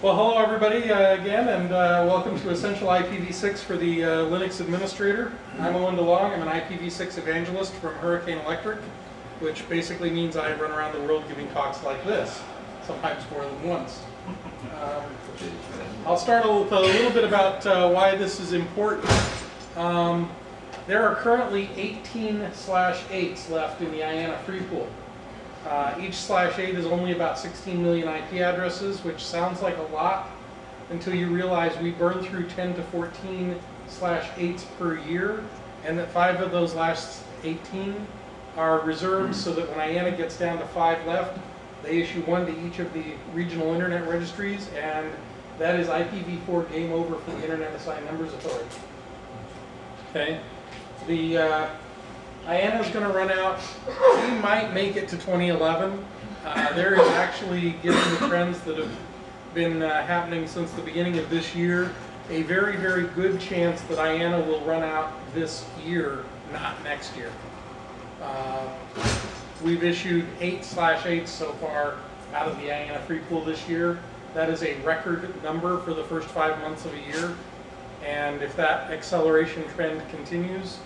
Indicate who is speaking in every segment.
Speaker 1: Well, hello everybody again, and welcome to Essential IPv6 for the Linux Administrator. I'm Owen DeLong. I'm an IPv6 evangelist from Hurricane Electric, which basically means I run around the world giving talks like this, sometimes more than once. I'll start with a little bit about why this is important. There are currently 18/8s left in the IANA free pool. Each /8 is only about 16 million IP addresses, which sounds like a lot until you realize we burn through 10 to 14 /8s per year, and that 5 of those last 18 are reserved so that when IANA gets down to 5 left, they issue 1 to each of the regional internet registries, and that is IPv4 game over for the Internet Assigned Numbers Authority. Okay, the IANA is going to run out. We might make it to 2011. There is actually, given the trends that have been happening since the beginning of this year, a very, very good chance that IANA will run out this year, not next year. We've issued 8/8s so far out of the IANA free pool this year. That is a record number for the first 5 months of a year. And if that acceleration trend continues,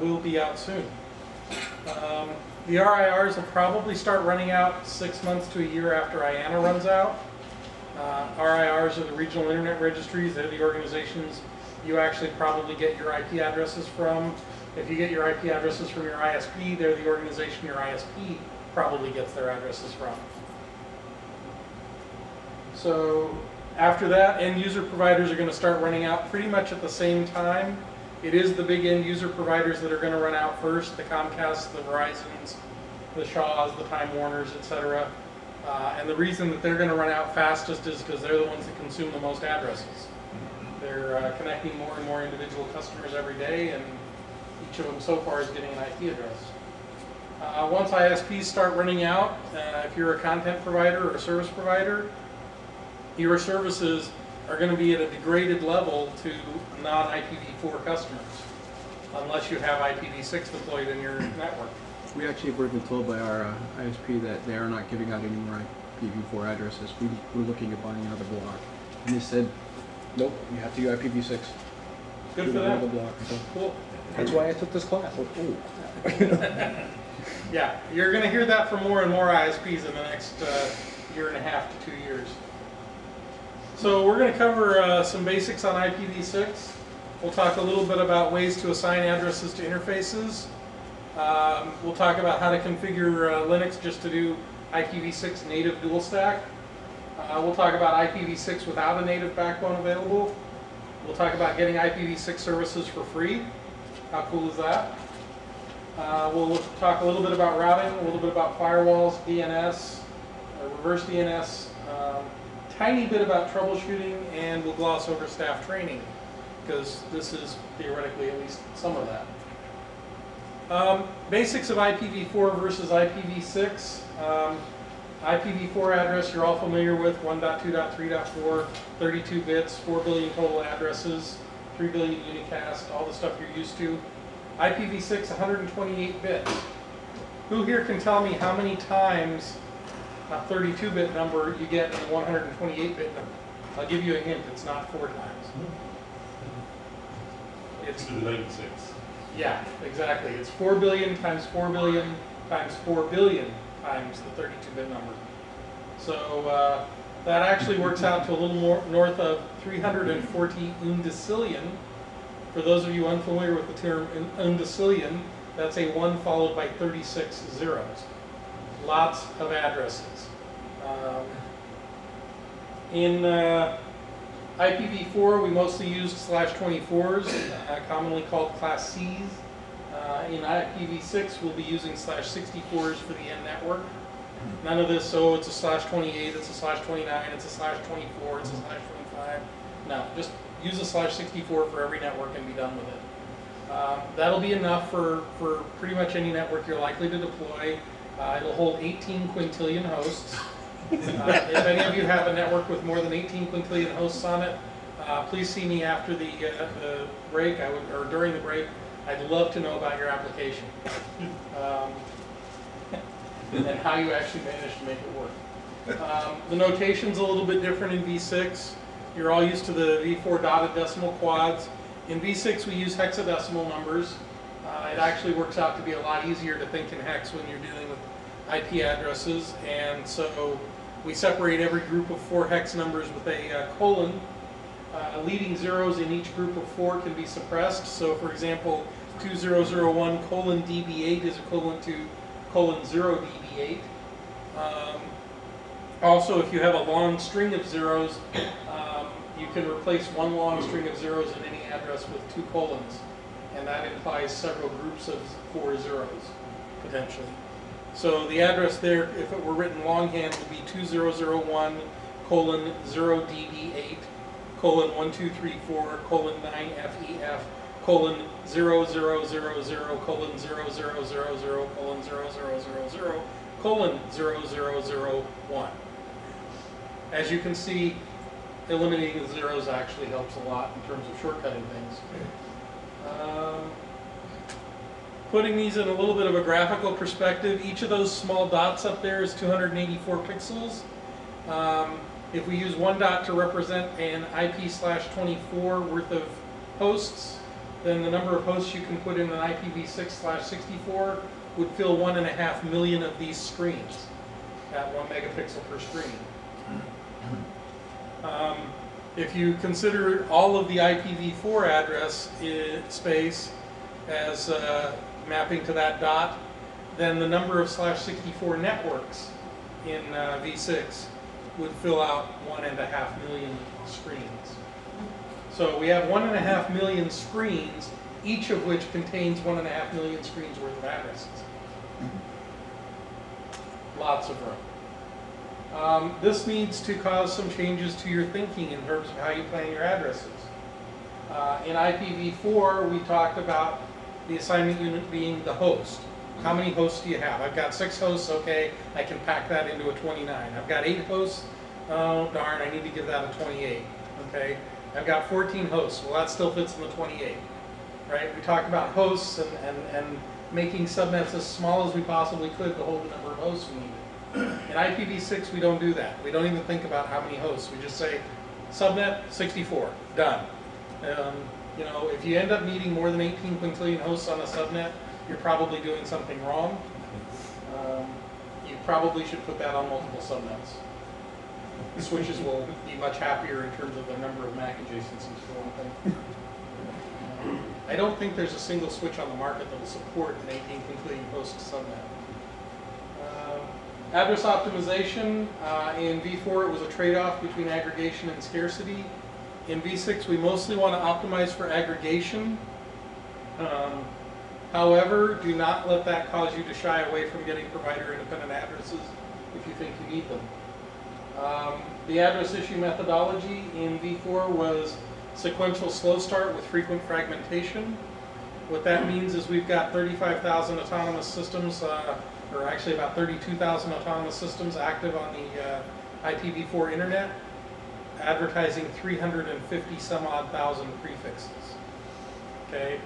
Speaker 1: we'll be out soon. The RIRs will probably start running out 6 months to a year after IANA runs out. RIRs are the regional internet registries. They're the organizations you actually probably get your IP addresses from. If you get your IP addresses from your ISP, they're the organization your ISP probably gets their addresses from. So after that, end user providers are going to start running out pretty much at the same time. It is the big end user providers that are going to run out first, the Comcasts, the Verizons, the Shaws, the Time Warners, etc. And the reason that they're going to run out fastest is because they're the ones that consume the most addresses. They're connecting more and more individual customers every day, and each of them so far is getting an IP address. Once ISPs start running out, if you're a content provider or a service provider, your services are going to be at a degraded level to non-IPv4 customers, unless you have IPv6 deployed in your network.
Speaker 2: We actually were told by our ISP that they are not giving out any more IPv4 addresses. We were looking at buying another block, and they said, nope, you have to do IPv6.
Speaker 1: Good for them.
Speaker 2: Block. So
Speaker 1: Cool.
Speaker 2: that's why I took this class. Oh.
Speaker 1: Yeah, you're going to hear that from more and more ISPs in the next year and a half to 2 years. So we're going to cover some basics on IPv6. We'll talk a little bit about ways to assign addresses to interfaces. We'll talk about how to configure Linux just to do IPv6 native dual stack. We'll talk about IPv6 without a native backbone available. We'll talk about getting IPv6 services for free. How cool is that? We'll talk a little bit about routing, a little bit about firewalls, DNS, reverse DNS, tiny bit about troubleshooting, and we'll gloss over staff training, because this is theoretically at least some of that. Basics of IPv4 versus IPv6. IPv4 address you're all familiar with, 1.2.3.4, 32 bits, 4 billion total addresses, 3 billion unicast, all the stuff you're used to. IPv6, 128 bits. Who here can tell me how many times a 32-bit number you get in a 128-bit number? I'll give you a hint, it's not 4 times. It's
Speaker 3: 96.
Speaker 1: Yeah, exactly. It's 4 billion times 4 billion times 4 billion times the 32-bit number. So that actually works out to a little more north of 340 undecillion. For those of you unfamiliar with the term undecillion, that's a 1 followed by 36 zeros. Lots of addresses. In IPv4, we mostly used /24s, commonly called class Cs. In IPv6, we'll be using /64s for the end network. None of this, so it's a /28, it's a /29, it's a /24, it's a /25. No, just use a /64 for every network and be done with it. That'll be enough for pretty much any network you're likely to deploy. It'll hold 18 quintillion hosts. If any of you have a network with more than 18 quintillion hosts on it, please see me after the break, or during the break. I'd love to know about your application and how you actually managed to make it work. The notation's a little bit different in v6. You're all used to the v4 dotted decimal quads. In v6 we use hexadecimal numbers. It actually works out to be a lot easier to think in hex when you're dealing with IP addresses, and so we separate every group of 4 hex numbers with a colon. Leading zeros in each group of 4 can be suppressed. So for example, 2001 colon DB8 is equivalent to colon 0 DB8. Also, if you have a long string of zeros, you can replace one long string of zeros in any address with 2 colons, and that implies several groups of 4 zeros, potentially. So the address there, if it were written longhand, would be 2001 colon 0 DB8 colon 1234 colon 9FEF colon 0000 colon 0000 colon 0000 colon 0001. As you can see, eliminating the zeros actually helps a lot in terms of shortcutting things. Putting these in a little bit of a graphical perspective, each of those small dots up there is 284 pixels. If we use one dot to represent an IP/24 worth of hosts, then the number of hosts you can put in an IPv6/64 would fill 1.5 million of these screens at 1 megapixel per screen. If you consider all of the IPv4 address space as mapping to that dot, then the number of /64 networks in v6 would fill out 1.5 million screens. So we have 1.5 million screens, each of which contains 1.5 million screens worth of addresses. Lots of room. This needs to cause some changes to your thinking in terms of how you plan your addresses. In IPv4, we talked about the assignment unit being the host. How many hosts do you have? I've got 6 hosts, okay, I can pack that into a 29. I've got 8 hosts, oh darn, I need to give that a 28, okay? I've got 14 hosts, well that still fits in the 28, right? We talked about hosts and making subnets as small as we possibly could to hold the number of hosts we needed. In IPv6, we don't do that. We don't even think about how many hosts. We just say, subnet 64, done. You know, if you end up needing more than 18 quintillion hosts on a subnet, you're probably doing something wrong. You probably should put that on multiple subnets. The switches will be much happier in terms of the number of MAC adjacencies for one thing. I don't think there's a single switch on the market that will support an 18 quintillion host subnet. Address optimization, in v4 it was a trade-off between aggregation and scarcity. In v6 we mostly want to optimize for aggregation. However, do not let that cause you to shy away from getting provider-independent addresses if you think you need them. The address issue methodology in v4 was sequential slow start with frequent fragmentation. What that means is we've got 35,000 autonomous systems, or actually about 32,000 autonomous systems active on the IPv4 internet, advertising 350 some odd thousand prefixes. Okay.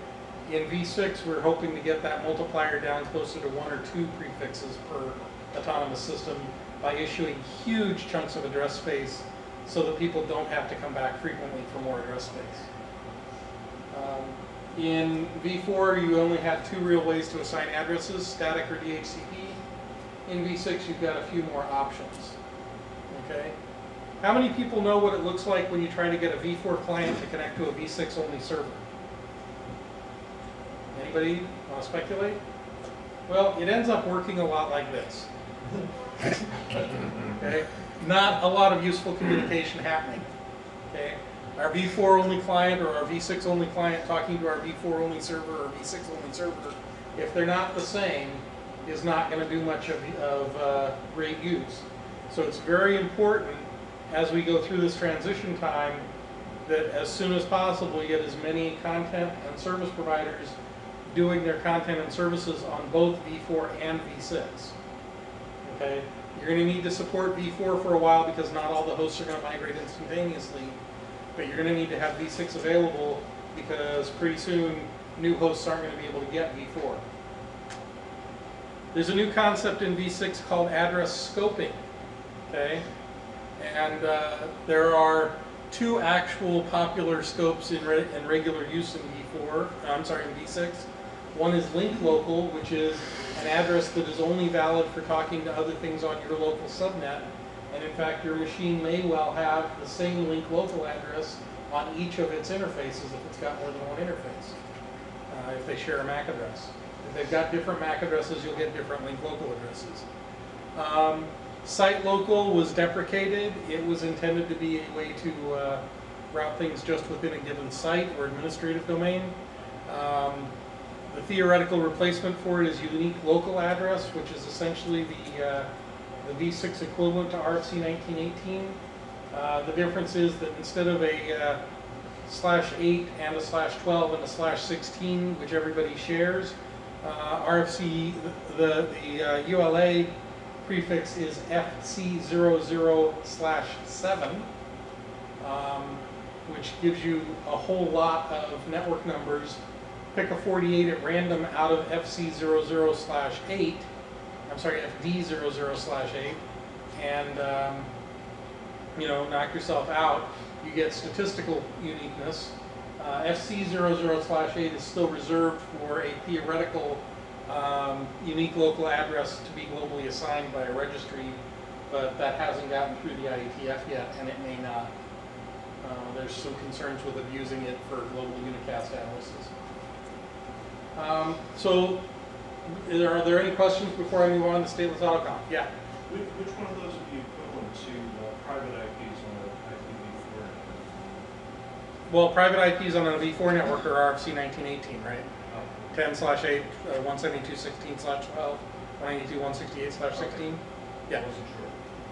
Speaker 1: In v6, we're hoping to get that multiplier down closer to 1 or 2 prefixes per autonomous system by issuing huge chunks of address space so that people don't have to come back frequently for more address space. In v4, you only had 2 real ways to assign addresses, static or DHCP. In v6, you've got a few more options. Okay? How many people know what it looks like when you try to get a v4 client to connect to a v6 only server? Anybody want to speculate? Well, it ends up working a lot like this. Okay? Not a lot of useful communication happening. Okay? Our v4 only client or our v6 only client talking to our v4 only server or v6 only server, if they're not the same, is not going to do much of great use. So it's very important as we go through this transition time that as soon as possible you get as many content and service providers doing their content and services on both v4 and v6. Okay? You're going to need to support v4 for a while because not all the hosts are going to migrate instantaneously, but you're going to need to have v6 available because pretty soon new hosts aren't going to be able to get v4. There's a new concept in v6 called address scoping. Okay, and there are two actual popular scopes in regular use in in V6. One is link local, which is an address that is only valid for talking to other things on your local subnet. And in fact, your machine may well have the same link local address on each of its interfaces if it's got more than one interface, if they share a MAC address. If they've got different MAC addresses, you'll get different link local addresses. Site local was deprecated. It was intended to be a way to route things just within a given site or administrative domain. The theoretical replacement for it is unique local address, which is essentially the V6 equivalent to RFC 1918. The difference is that instead of a /8 and a /12 and a /16, which everybody shares, RFC, the ULA prefix is FC00/7, which gives you a whole lot of network numbers. Pick a 48 at random out of FC00/8, I'm sorry, FD00/8, and you know, knock yourself out. You get statistical uniqueness. FC00/8 is still reserved for a theoretical unique local address to be globally assigned by a registry, but that hasn't gotten through the IETF yet, and it may not. There's some concerns with abusing it for global unicast addresses. So, are there any questions before I move on to stateless autoconf? Yeah?
Speaker 3: Which one of those would be equivalent to private IPs on an IPv4 network?
Speaker 1: Well, private IPs on a V4 network are RFC 1918, right? 10/8, 172.16/12, 192.168/16. Yeah.
Speaker 3: I wasn't sure.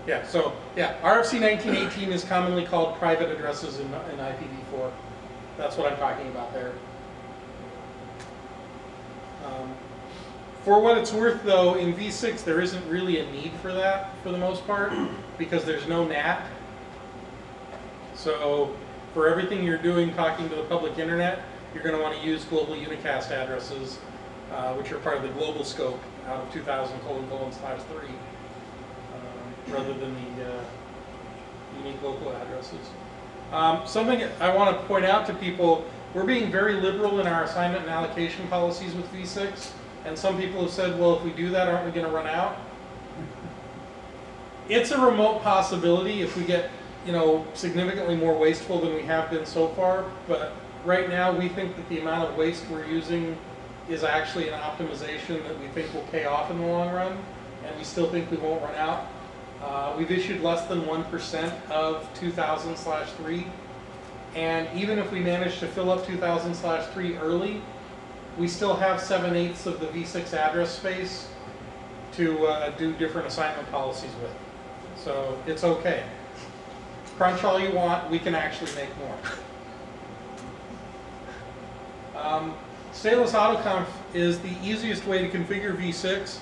Speaker 1: Yeah. So yeah, RFC 1918 is commonly called private addresses in IPv4. That's what I'm talking about there. For what it's worth, though, in V6 there isn't really a need for that for the most part because there's no NAT. So for everything you're doing talking to the public internet, you're going to want to use global unicast addresses, which are part of the global scope out of 2000::/3, rather than the unique local addresses. Something I want to point out to people, we're being very liberal in our assignment and allocation policies with V6, and some people have said, well, if we do that, aren't we going to run out? It's a remote possibility if we get, you know, significantly more wasteful than we have been so far, but right now we think that the amount of waste we're using is actually an optimization that we think will pay off in the long run, and we still think we won't run out. We've issued less than 1% of 2000/3, and even if we manage to fill up 2000/3 early, we still have 7/8 of the V6 address space to do different assignment policies with. So it's okay. Crunch all you want, we can actually make more. Stateless autoconf is the easiest way to configure V6.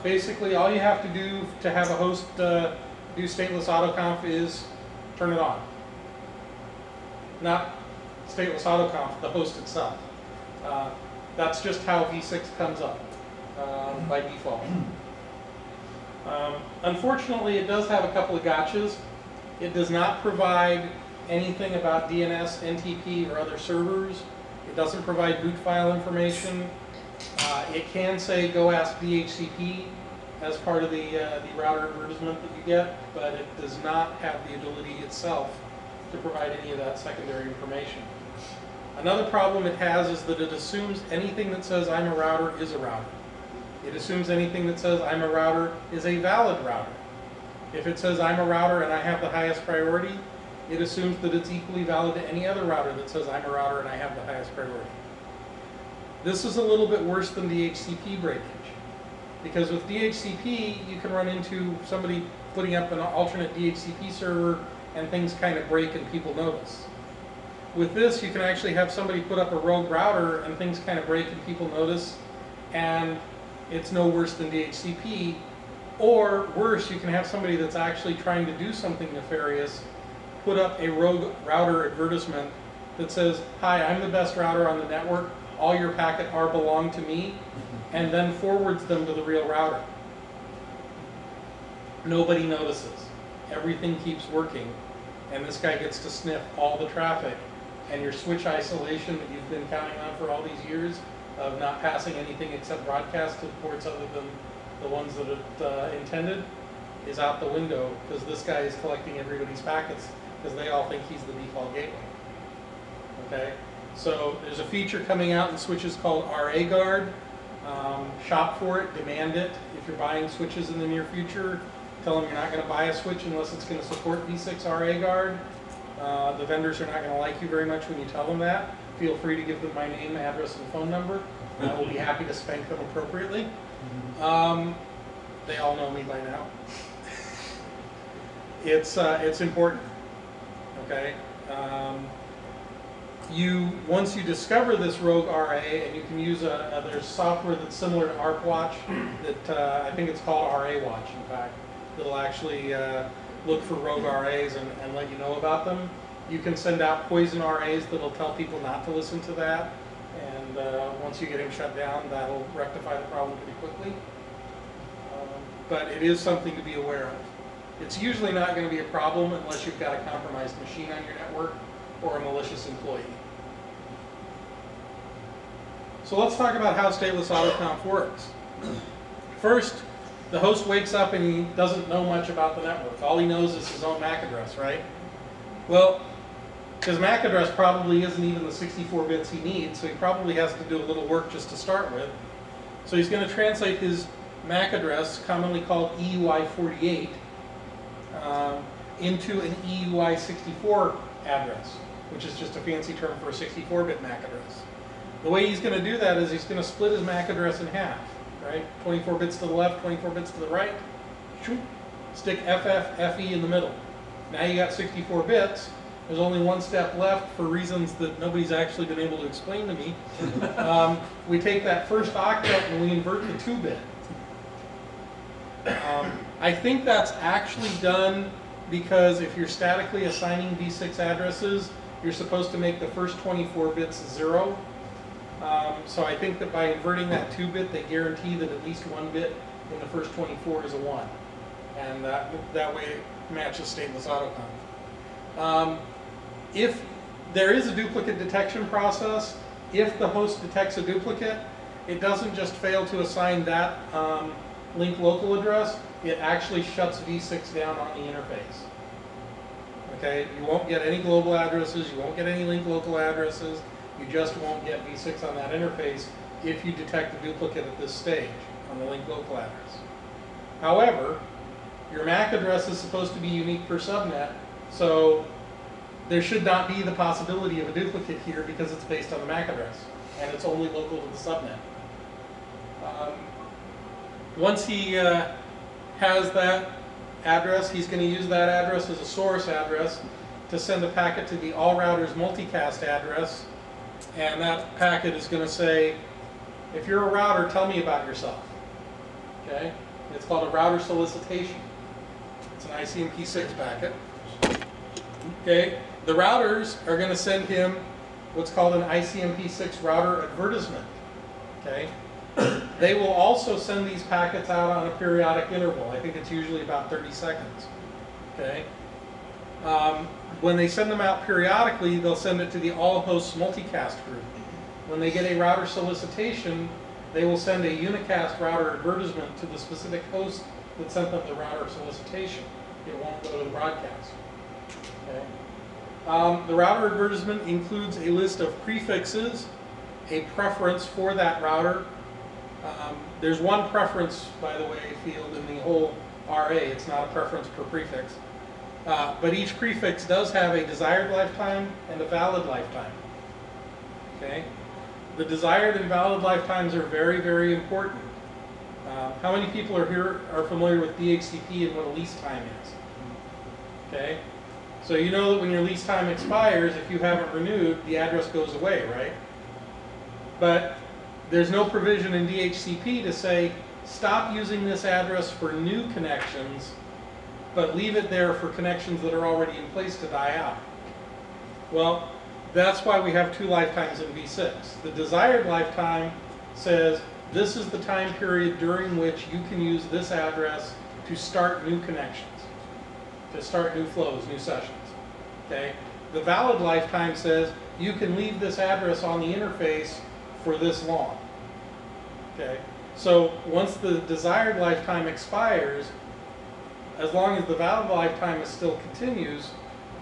Speaker 1: Basically, all you have to do to have a host do stateless autoconf is turn it on. Not stateless autoconf, the host itself. That's just how V6 comes up by default. Unfortunately, it does have a couple of gotchas. It does not provide anything about DNS, NTP, or other servers. It doesn't provide boot file information. It can say go ask DHCP as part of the router advertisement that you get, but it does not have the ability itself to provide any of that secondary information. Another problem it has is that it assumes anything that says I'm a router is a router. It assumes anything that says I'm a router is a valid router. If it says I'm a router and I have the highest priority, it assumes that it's equally valid to any other router that says I'm a router and I have the highest priority. This is a little bit worse than DHCP breakage, because with DHCP you can run into somebody putting up an alternate DHCP server and things kind of break and people notice. With this, you can actually have somebody put up a rogue router and things kind of break and people notice, and it's no worse than DHCP. Or worse, you can have somebody that's actually trying to do something nefarious put up a rogue router advertisement that says, hi, I'm the best router on the network, all your packet are belong to me, and then forwards them to the real router. Nobody notices. Everything keeps working, and this guy gets to sniff all the traffic, and your switch isolation that you've been counting on for all these years of not passing anything except broadcast to ports other than the ones that it intended is out the window, because this guy is collecting everybody's packets because they all think he's the default gateway. Okay, so there's a feature coming out in switches called RA Guard. Shop for it, demand it. If you're buying switches in the near future, tell them you're not going to buy a switch unless it's going to support V6 RA Guard. The vendors are not going to like you very much when you tell them that. Feel free to give them my name, address, and phone number. I will be happy to spank them appropriately. They all know me by now. It's important. Okay. Once you discover this rogue RA, and you can use there's software that's similar to ArcWatch that I think it's called RA Watch, in fact, that'll actually look for rogue RAs and let you know about them. You can send out poison RAs that'll tell people not to listen to that, and once you get him shut down, that'll rectify the problem pretty quickly. But it is something to be aware of. It's usually not going to be a problem unless you've got a compromised machine on your network or a malicious employee. So let's talk about how stateless autoconf works. First, the host wakes up and he doesn't know much about the network. All he knows is his own MAC address, right? Well, his MAC address probably isn't even the 64 bits he needs, so he probably has to do a little work just to start with. So he's going to translate his MAC address, commonly called EUI48, into an EUI64 address, which is just a fancy term for a 64-bit MAC address. The way he's going to do that is he's going to split his MAC address in half, right? 24 bits to the left, 24 bits to the right. Stick FE in the middle. Now you got 64 bits. There's only one step left for reasons that nobody's actually been able to explain to me. We take that first octet and we invert the 2-bit. I think that's actually done because if you're statically assigning V6 addresses, you're supposed to make the first 24 bits 0. So I think that by inverting that 2-bit, they guarantee that at least 1 bit in the first 24 is a 1. And that way it matches stateless autoconf. If there is a duplicate detection process, if the host detects a duplicate, it doesn't just fail to assign that link local address, it actually shuts V6 down on the interface. Okay, you won't get any global addresses, you won't get any link local addresses, you just won't get V6 on that interface if you detect a duplicate at this stage on the link local address. However, your MAC address is supposed to be unique per subnet, so there should not be the possibility of a duplicate here because it's based on the MAC address, and it's only local to the subnet. Once he has that address, he's going to use that address as a source address to send a packet to the all routers multicast address, and that packet is going to say, if you're a router, tell me about yourself. Okay? It's called a router solicitation. It's an ICMP6 packet. Okay? The routers are going to send him what's called an ICMP6 router advertisement. Okay? They will also send these packets out on a periodic interval. I think it's usually about 30 seconds. Okay? When they send them out periodically, they'll send it to the all hosts multicast group. When they get a router solicitation, they will send a unicast router advertisement to the specific host that sent them the router solicitation. It won't go to the broadcast. Okay? The router advertisement includes a list of prefixes, a preference for that router. There's one preference, by the way, field in the whole RA. It's not a preference per prefix. But each prefix does have a desired lifetime and a valid lifetime. Okay? The desired and valid lifetimes are very, very important. How many people are familiar with DHCP and what a lease time is? Okay? So you know that when your lease time expires, if you haven't renewed, the address goes away, right? But there's no provision in DHCP to say, stop using this address for new connections, but leave it there for connections that are already in place to die out. Well, that's why we have 2 lifetimes in V6. The desired lifetime says, this is the time period during which you can use this address to start new connections, to start new flows, new sessions. Okay? The valid lifetime says you can leave this address on the interface for this long. Okay? So once the desired lifetime expires, as long as the valid lifetime is still continues,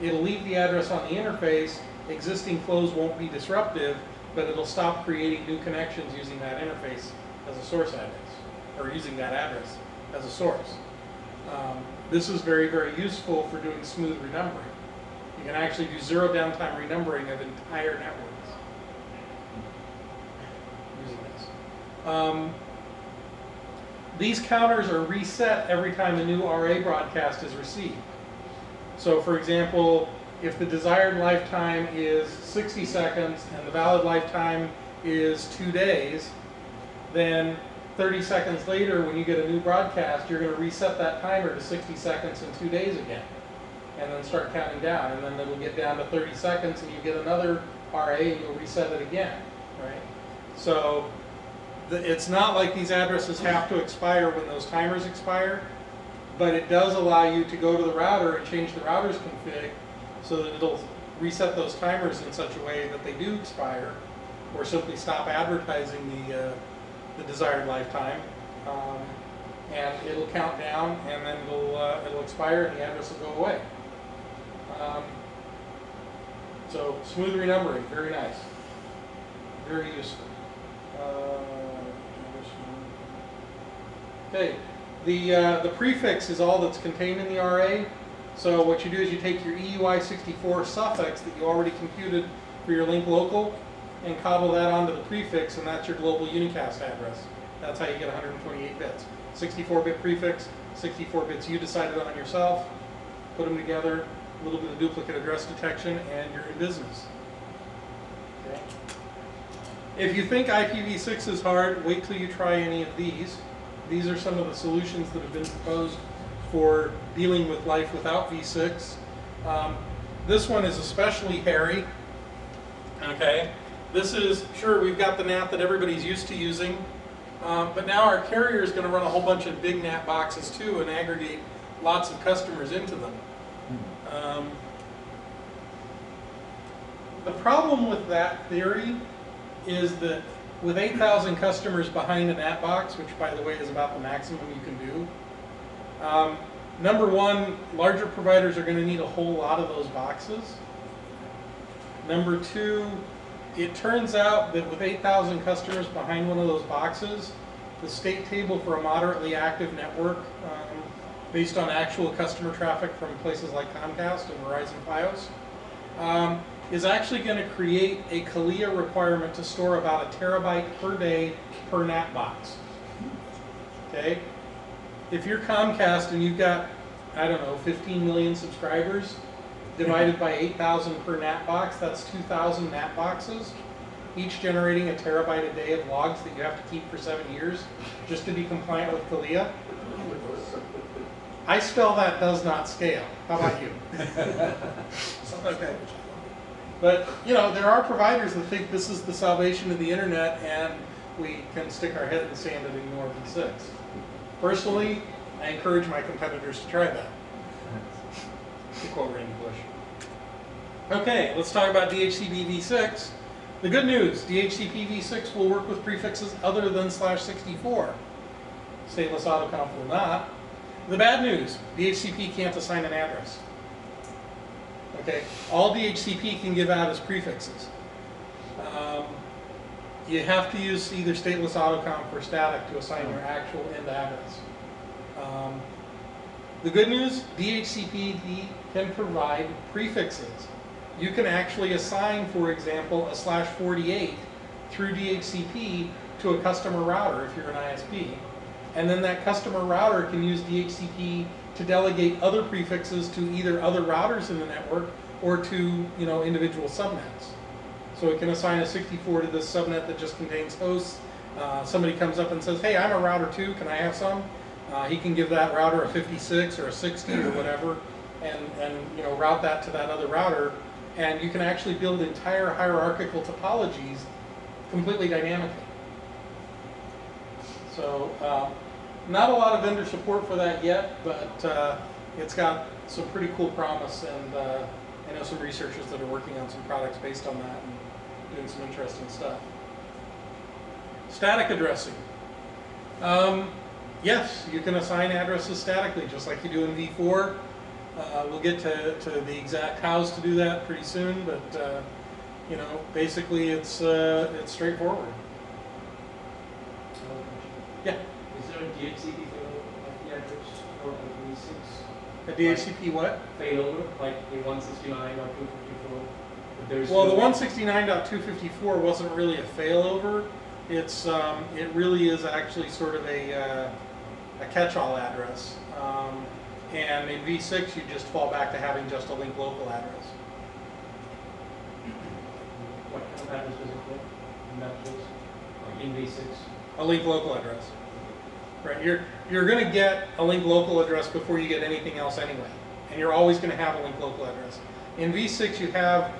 Speaker 1: it'll leave the address on the interface. Existing flows won't be disruptive, but it'll stop creating new connections using that interface as a source address, or using that address as a source. This is very, very useful for doing smooth renumbering. You can actually do zero downtime renumbering of entire networks using this. These counters are reset every time a new RA broadcast is received. So for example, if the desired lifetime is 60 seconds and the valid lifetime is 2 days, then 30 seconds later when you get a new broadcast, you're going to reset that timer to 60 seconds and 2 days again. And then start counting down, and then it'll get down to 30 seconds and you get another RA and you'll reset it again, right? So it's not like these addresses have to expire when those timers expire, but it does allow you to go to the router and change the router's config so that it'll reset those timers in such a way that they do expire, or simply stop advertising the desired lifetime, and it'll count down, and then it'll expire and the address will go away. So smooth renumbering, very nice, very useful. Okay, the prefix is all that's contained in the RA. So what you do is you take your EUI64 suffix that you already computed for your link local and cobble that onto the prefix, and that's your global unicast address. That's how you get 128 bits. 64-bit prefix, 64 bits you decided on yourself, put them together, a little bit of duplicate address detection, and you're in business. Okay. If you think IPv6 is hard, wait till you try any of these. These are some of the solutions that have been proposed for dealing with life without v6. This one is especially hairy. Okay, this is, sure, we've got the NAT that everybody's used to using, but now our carrier is going to run a whole bunch of big NAT boxes too and aggregate lots of customers into them. The problem with that theory is that with 8,000 customers behind a NAT box, which by the way is about the maximum you can do, number one, larger providers are going to need a whole lot of those boxes. Number two, it turns out that with 8,000 customers behind one of those boxes, the state table for a moderately active network, based on actual customer traffic from places like Comcast and Verizon Fios, is actually going to create a CALIA requirement to store about 1 terabyte per day per NAT box. Okay? If you're Comcast and you've got, I don't know, 15 million subscribers, divided by 8,000 per NAT box, that's 2,000 NAT boxes, each generating 1 terabyte a day of logs that you have to keep for 7 years just to be compliant with CALIA. I spell that does not scale. How about you? Okay. But, you know, there are providers that think this is the salvation of the internet and we can stick our head in the sand and ignore v6. Personally, I encourage my competitors to try that. To quote Randy Bush. Okay, let's talk about DHCP v6. The good news, DHCP v6 will work with prefixes other than /64. Stateless autoconf will not. The bad news, DHCP can't assign an address. Okay, all DHCP can give out is prefixes. You have to use either stateless autoconf or static to assign your actual end address. The good news, DHCP can provide prefixes. You can actually assign, for example, a /48 through DHCP to a customer router if you're an ISP. And then that customer router can use DHCP to delegate other prefixes to either other routers in the network or to, you know, individual subnets. So it can assign a 64 to this subnet that just contains hosts. Somebody comes up and says, hey, I'm a router too, can I have some? He can give that router a 56 or a 60 or whatever, and you know, route that to that other router. And you can actually build entire hierarchical topologies completely dynamically. So Not a lot of vendor support for that yet, but it's got some pretty cool promise, and I know some researchers that are working on some products based on that and doing some interesting stuff. Static addressing. Yes, you can assign addresses statically, just like you do in v4. We'll get to the exact hows to do that pretty soon, but you know, basically it's straightforward. Yeah.
Speaker 4: Is there a DHCP failover IP address for IPv6?
Speaker 1: A DHCP what?
Speaker 4: Failover, like a 169 or 254? There's
Speaker 1: Well,
Speaker 4: no-
Speaker 1: the 169.254 wasn't really a failover. It really is actually sort of a catch-all address. And in v6, you just fall back to having just a link local address.
Speaker 4: What kind of address is it for? In that case? Like in V6?
Speaker 1: A link local address. Right, you're going to get a link local address before you get anything else anyway, and you're always going to have a link local address. In v6,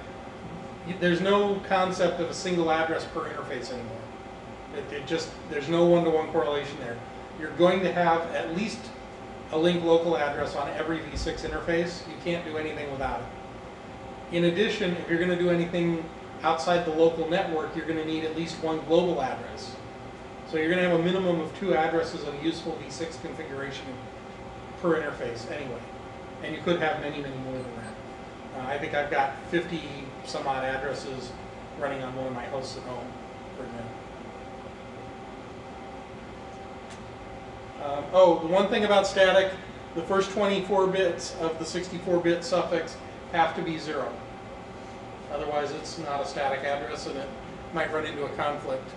Speaker 1: there's no concept of a single address per interface anymore. There's no one-to-one correlation there. You're going to have at least a link local address on every v6 interface. You can't do anything without it. In addition, if you're going to do anything outside the local network, you're going to need at least one global address. So you're going to have a minimum of 2 addresses of useful v6 configuration per interface anyway. And you could have many, many more than that. I think I've got 50 some odd addresses running on one of my hosts at home, for example. The one thing about static, the first 24 bits of the 64-bit suffix have to be 0. Otherwise, it's not a static address, and it might run into a conflict.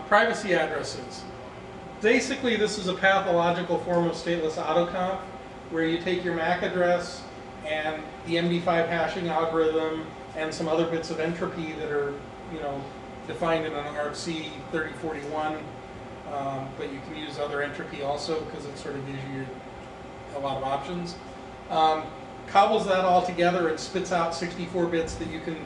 Speaker 1: Privacy addresses. Basically, this is a pathological form of stateless autoconf, where you take your MAC address and the MD5 hashing algorithm and some other bits of entropy that are, you know, defined in an RFC 3041. But you can use other entropy also, because it sort of gives you a lot of options. Cobbles that all together and spits out 64 bits that you can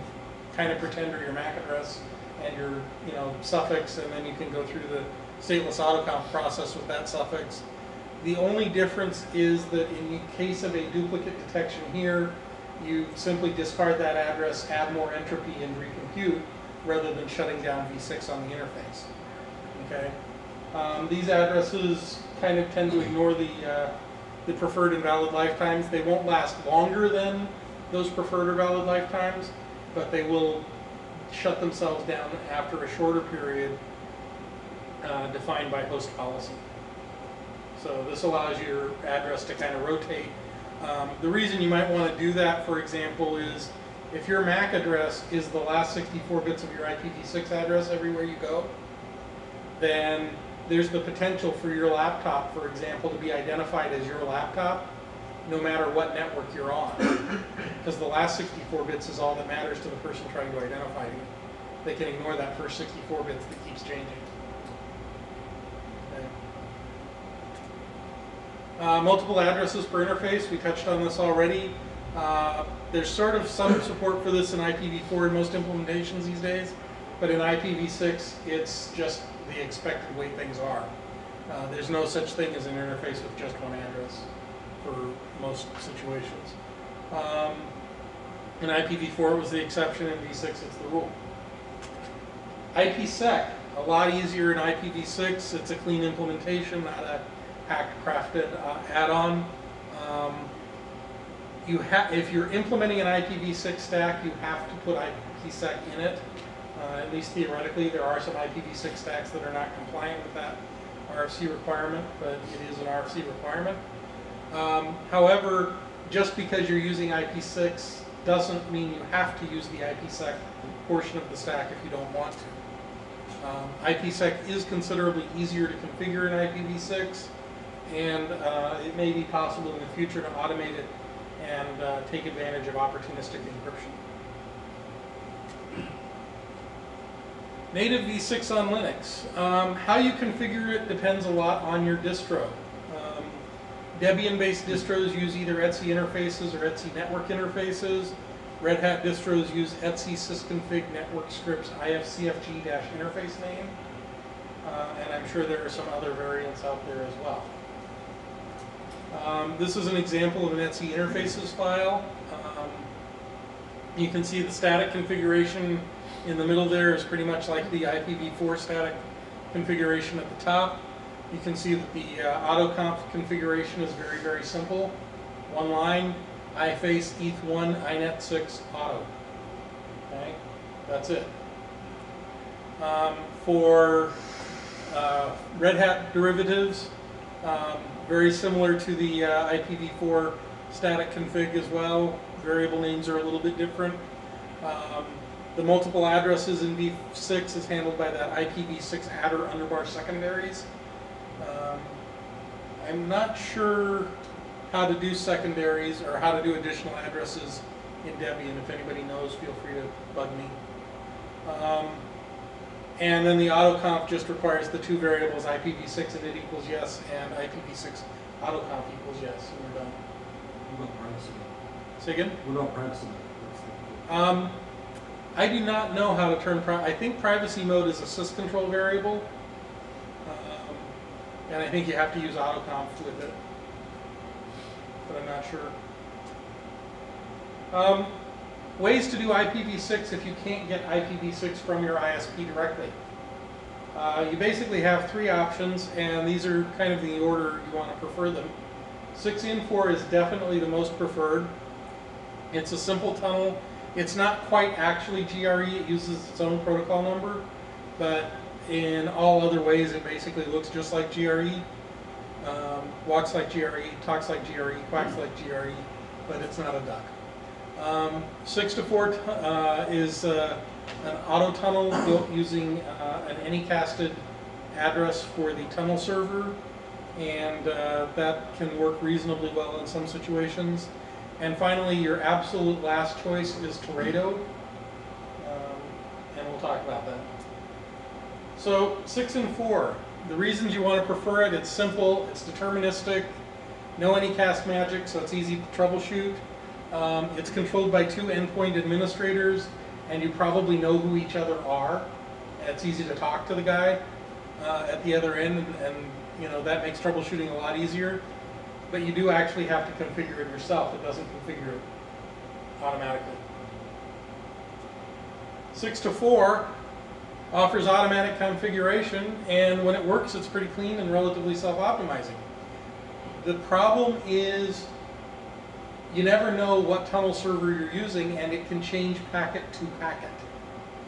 Speaker 1: kind of pretend are your MAC address and your, you know, suffix, and then you can go through the stateless autoconf process with that suffix. The only difference is that in the case of a duplicate detection here, you simply discard that address, add more entropy, and recompute, rather than shutting down v6 on the interface. Okay. These addresses kind of tend to ignore the preferred and valid lifetimes. They won't last longer than those preferred or valid lifetimes, but they will shut themselves down after a shorter period defined by host policy. So this allows your address to kind of rotate. The reason you might want to do that, for example, is if your MAC address is the last 64 bits of your IPv6 address everywhere you go, then there's the potential for your laptop, for example, to be identified as your laptop no matter what network you're on. Because the last 64 bits is all that matters to the person trying to identify you. They can ignore that first 64 bits that keeps changing. Okay. Multiple addresses per interface, we touched on this already. There's sort of some support for this in IPv4 in most implementations these days, but in IPv6, it's just the expected way things are. There's no such thing as an interface with just one address for most situations. In IPv4 it was the exception, in v6 it's the rule. IPsec, a lot easier in IPv6. It's a clean implementation, not a hack-crafted add-on. If you're implementing an IPv6 stack, you have to put IPsec in it. At least theoretically, there are some IPv6 stacks that are not compliant with that RFC requirement, but it is an RFC requirement. However, just because you're using IP6 doesn't mean you have to use the IPsec portion of the stack if you don't want to. IPsec is considerably easier to configure in IPv6, and it may be possible in the future to automate it and take advantage of opportunistic encryption. Native v6 on Linux. How you configure it depends a lot on your distro. Debian-based distros use either etc interfaces or etc network interfaces. Red Hat distros use etc sysconfig network scripts ifcfg-interface name. and I'm sure there are some other variants out there as well. This is an example of an etc interfaces file. You can see the static configuration in the middle there is pretty much like the IPv4 static configuration at the top. You can see that the autoconf configuration is very, very simple. One line, iface eth1 inet6 auto. Okay, that's it. For Red Hat derivatives, very similar to the IPv4 static config as well. Variable names are a little bit different. The multiple addresses in v6 is handled by that IPv6 adder underbar secondaries. I'm not sure how to do secondaries or how to do additional addresses in Debian. If anybody knows, feel free to bug me. And then the autoconf just requires the two variables IPv6 and it equals yes, and IPv6 autoconf equals yes, and we're done.
Speaker 5: What about privacy?
Speaker 1: Say again?
Speaker 5: What about privacy?
Speaker 1: I do not know how to turn I think privacy mode is a syscontrol variable, and I think you have to use autoconf with it, but I'm not sure. Ways to do IPv6 if you can't get IPv6 from your ISP directly. You basically have three options, and these are kind of the order you want to prefer them. 6in4 is definitely the most preferred. It's a simple tunnel. It's not quite actually GRE, it uses its own protocol number, but in all other ways it basically looks just like GRE. Walks like GRE, talks like GRE, quacks like GRE, but it's not a duck. 6to4 is an auto tunnel built using an anycasted address for the tunnel server, and that can work reasonably well in some situations. And finally, your absolute last choice is Teredo, and we'll talk about that. So 6in4, the reasons you want to prefer it: it's simple, it's deterministic, no anycast magic, so it's easy to troubleshoot. It's controlled by two endpoint administrators, and you probably know who each other are. And it's easy to talk to the guy at the other end, and you know that makes troubleshooting a lot easier. But you do actually have to configure it yourself. It doesn't configure it automatically. 6to4 offers automatic configuration, and when it works, it's pretty clean and relatively self-optimizing. The problem is you never know what tunnel server you're using, and it can change packet to packet.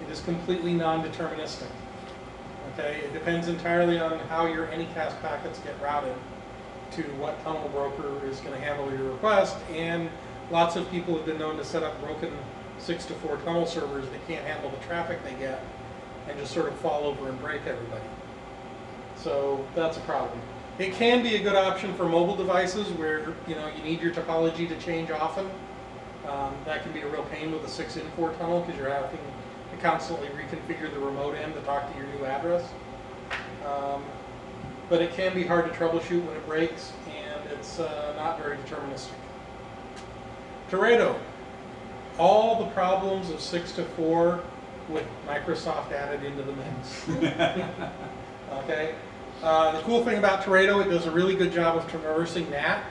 Speaker 1: It is completely non-deterministic. Okay, it depends entirely on how your anycast packets get routed to what tunnel broker is going to handle your request, and lots of people have been known to set up broken 6to4 tunnel servers that can't handle the traffic they get and just sort of fall over and break everybody. So that's a problem. It can be a good option for mobile devices where you need your topology to change often. That can be a real pain with a 6in4 tunnel because you're having to constantly reconfigure the remote end to talk to your new address. But it can be hard to troubleshoot when it breaks, and it's not very deterministic. Teredo, all the problems of 6to4 with Microsoft added into the mix. Okay. The cool thing about Teredo, it does a really good job of traversing NAT.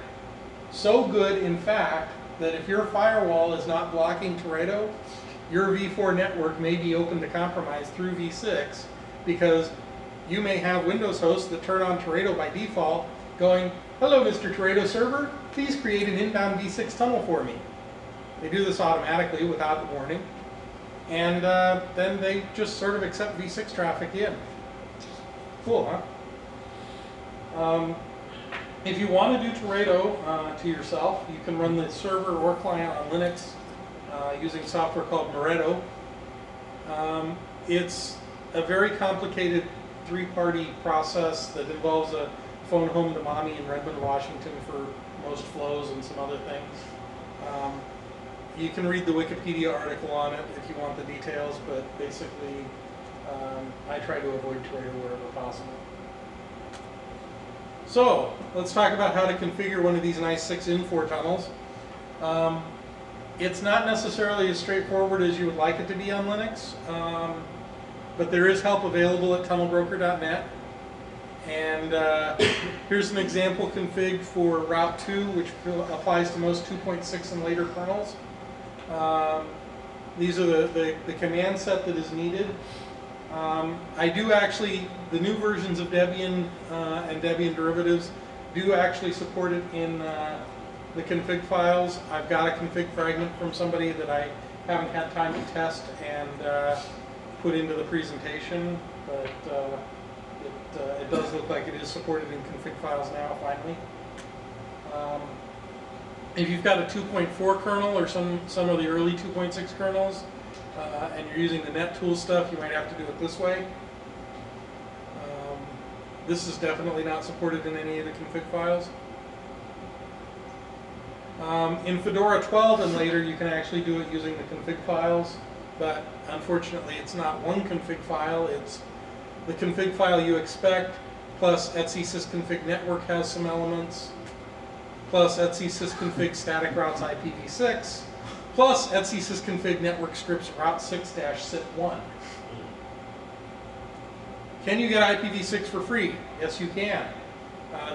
Speaker 1: So good, in fact, that if your firewall is not blocking Teredo, your v4 network may be open to compromise through v6, because you may have Windows hosts that turn on Teredo by default, going, "Hello, Mr. Teredo server, please create an inbound v6 tunnel for me." They do this automatically without warning, and then they just sort of accept v6 traffic in. Cool, huh? If you want to do Teredo to yourself, you can run the server or client on Linux using software called Moretto. It's a very complicated three-party process that involves a phone home to mommy in Redmond, Washington for most flows and some other things. You can read the Wikipedia article on it if you want the details, but basically I try to avoid Teredo wherever possible. So let's talk about how to configure one of these nice 6in4 tunnels. It's not necessarily as straightforward as you would like it to be on Linux. but there is help available at tunnelbroker.net. And here's an example config for Route 2, which applies to most 2.6 and later kernels. These are the command set that is needed. I do actually, the new versions of Debian and Debian derivatives do actually support it in the config files. I've got a config fragment from somebody that I haven't had time to test and put into the presentation, but it does look like it is supported in config files now, finally. If you've got a 2.4 kernel or some of the early 2.6 kernels, and you're using the NetTools stuff, you might have to do it this way. This is definitely not supported in any of the config files. In Fedora 12 and later, you can actually do it using the config files, but unfortunately it's not one config file, it's the config file you expect, plus etc sysconfig network has some elements, plus etc sysconfig static routes IPv6, plus etc sysconfig network scripts route 6-sit1. Can you get IPv6 for free? Yes, you can.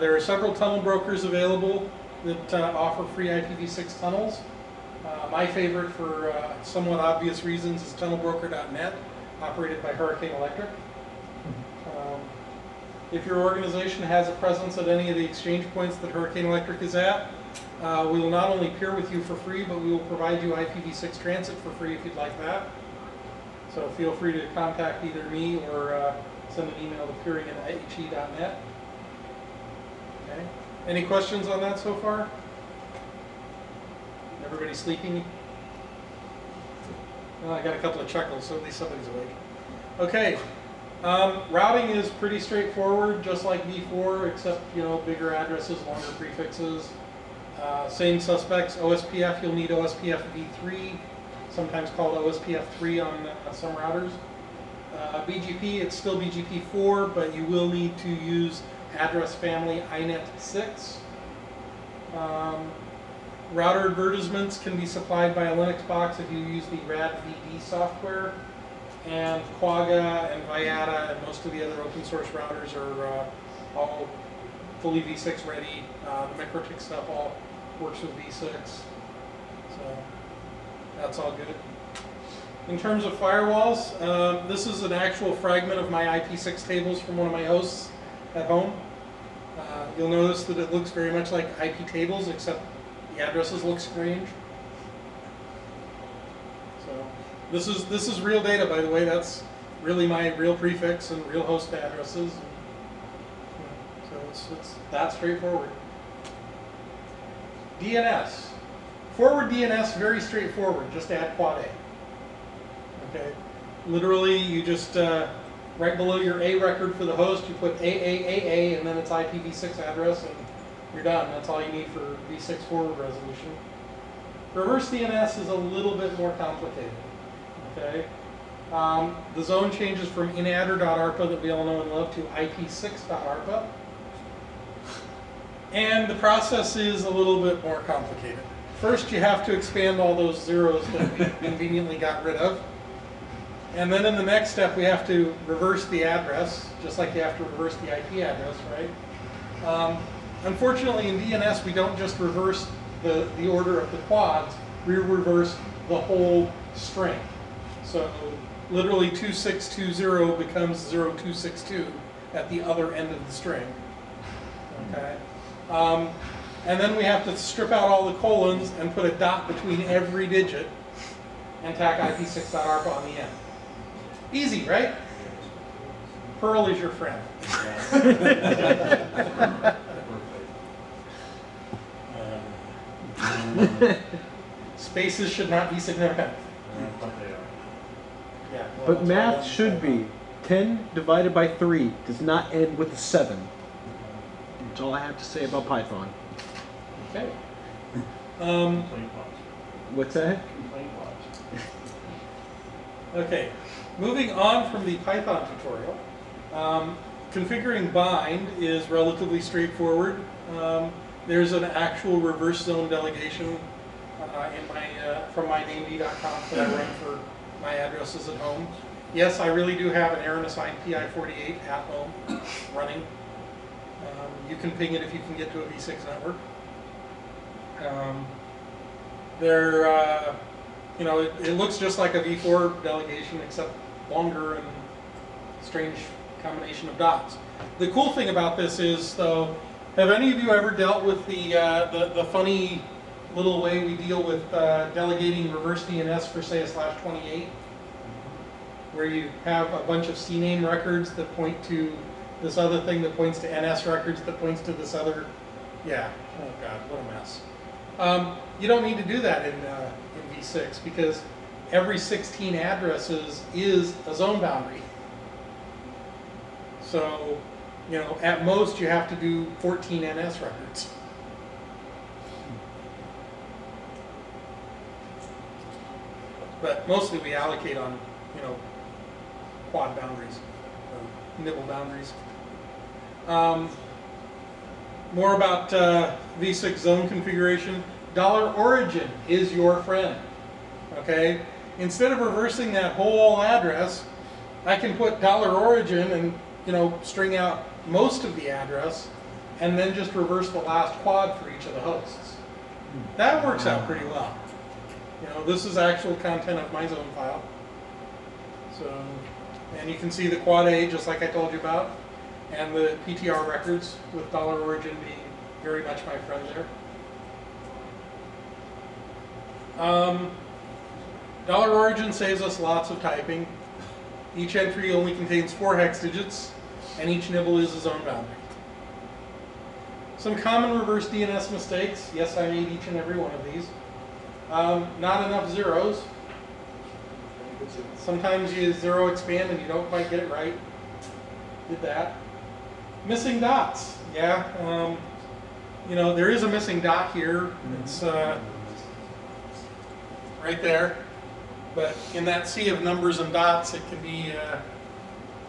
Speaker 1: There are several tunnel brokers available that offer free IPv6 tunnels. My favorite, for somewhat obvious reasons, is tunnelbroker.net, operated by Hurricane Electric. If your organization has a presence at any of the exchange points that Hurricane Electric is at, we will not only peer with you for free, but we will provide you IPv6 transit for free if you'd like that. So feel free to contact either me or send an email to peering@he.net. Okay. Any questions on that so far? Everybody sleeping? Well, I got a couple of chuckles, so at least somebody's awake. Okay. Routing is pretty straightforward, just like v4, except, you know, bigger addresses, longer prefixes. Same suspects. OSPF, you'll need OSPF v3, sometimes called OSPF 3 on some routers. BGP, it's still BGP4, but you will need to use address family INET 6. Router advertisements can be supplied by a Linux box if you use the RADVD software. And Quagga and Viata and most of the other open source routers are all fully v6 ready. The MikroTik stuff all works with v6. So that's all good. In terms of firewalls, this is an actual fragment of my IP6 tables from one of my hosts at home. You'll notice that it looks very much like IP tables, except the addresses look strange. So this is real data, by the way. That's really my real prefix and real host addresses. So it's that straightforward. DNS. Forward DNS, very straightforward. Just add quad A. Okay. Literally, you just right below your A record for the host, you put AAAA, and then its IPv6 address, and you're done. That's all you need for v6 forward resolution. Reverse DNS is a little bit more complicated. Okay. The zone changes from inadder.arpa that we all know and love to IP6.arpa. And the process is a little bit more complicated. First, you have to expand all those zeros that we conveniently got rid of. And then in the next step, we have to reverse the address, just like you have to reverse the IP address, right? Unfortunately, in DNS, we don't just reverse the order of the quads, we reverse the whole string. So literally 2620 becomes 0262 at the other end of the string. Okay. And then we have to strip out all the colons and put a dot between every digit and tack IP6.arpa on the end. Easy, right? Perl is your friend. Spaces should not be significant. Yeah, well,
Speaker 2: But math should be 10 divided by 3 does not end with a 7. That's all I have to say about Python.
Speaker 1: Okay.
Speaker 2: What's that?
Speaker 1: Okay. Moving on from the Python tutorial, configuring bind is relatively straightforward. There's an actual reverse zone delegation from mynamd.conf that I run for my addresses at home. Yes, I really do have an error-assigned PI48 at home running. You can ping it if you can get to a V6 network. You know, it looks just like a V4 delegation, except longer and strange combination of dots. The cool thing about this is, though, have any of you ever dealt with the funny little way we deal with delegating reverse DNS for, say, a /28, where you have a bunch of CNAME records that point to this other thing that points to NS records that points to this other, yeah, oh God, what a mess. You don't need to do that in V6 because every 16 addresses is a zone boundary. So, you know, at most you have to do 14 NS records. But mostly we allocate on, you know, quad boundaries, or nibble boundaries. More about V6 zone configuration. $origin is your friend, okay? Instead of reversing that whole address, I can put $origin and, you know, string out most of the address and then just reverse the last quad for each of the hosts. That works out pretty well. You know, this is actual content of my zone file. So, and you can see the quad A, just like I told you about, and the PTR records with $origin being very much my friend there. $origin saves us lots of typing. Each entry only contains 4 hex digits, and each nibble is a zone boundary. Some common reverse DNS mistakes. Yes, I made each and every one of these. Not enough zeros. Sometimes you zero expand and you don't quite get it right. Did that. Missing dots. Yeah. You know, there is a missing dot here. It's right there. But in that sea of numbers and dots, it can be a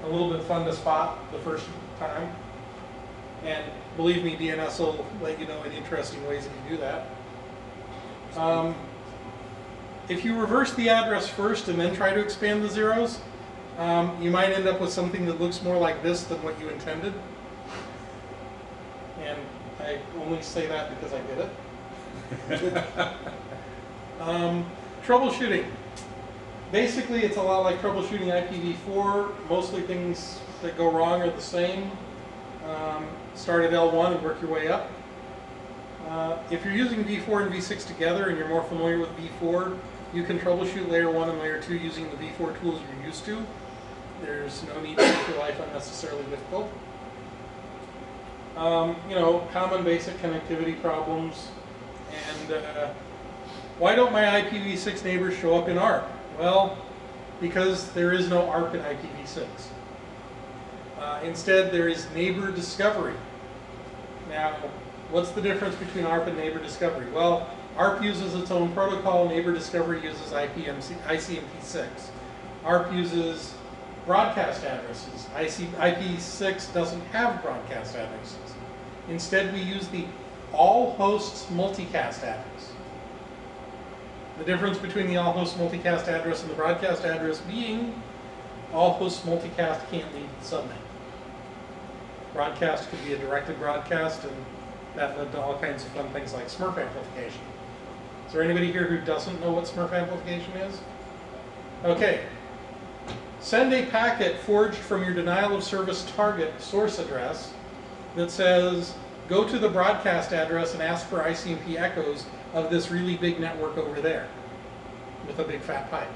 Speaker 1: little bit fun to spot the first time. And believe me, DNS will let you know in interesting ways if you do that. If you reverse the address first and then try to expand the zeros, you might end up with something that looks more like this than what you intended. And I only say that because I did it. Troubleshooting. Basically, it's a lot like troubleshooting IPv4. Mostly things that go wrong are the same. Start at L1 and work your way up. If you're using V4 and V6 together and you're more familiar with V4, you can troubleshoot layer 1 and layer 2 using the V4 tools you're used to. There's no need to make your life unnecessarily difficult. You know, common basic connectivity problems. And why don't my IPv6 neighbors show up in ARP? Well, because there is no ARP in IPv6. Instead, there is neighbor discovery. Now, what's the difference between ARP and neighbor discovery? Well, ARP uses its own protocol, neighbor discovery uses ICMP6. ARP uses broadcast addresses. IP6 doesn't have broadcast addresses. Instead, we use the all hosts multicast address. The difference between the all hosts multicast address and the broadcast address being all hosts multicast can't leave the subnet. Broadcast could be a directed broadcast, and that led to all kinds of fun things like Smurf amplification. Is there anybody here who doesn't know what Smurf amplification is? Okay. Send a packet forged from your denial of service target source address that says, go to the broadcast address and ask for ICMP echoes of this really big network over there with a big fat pipe.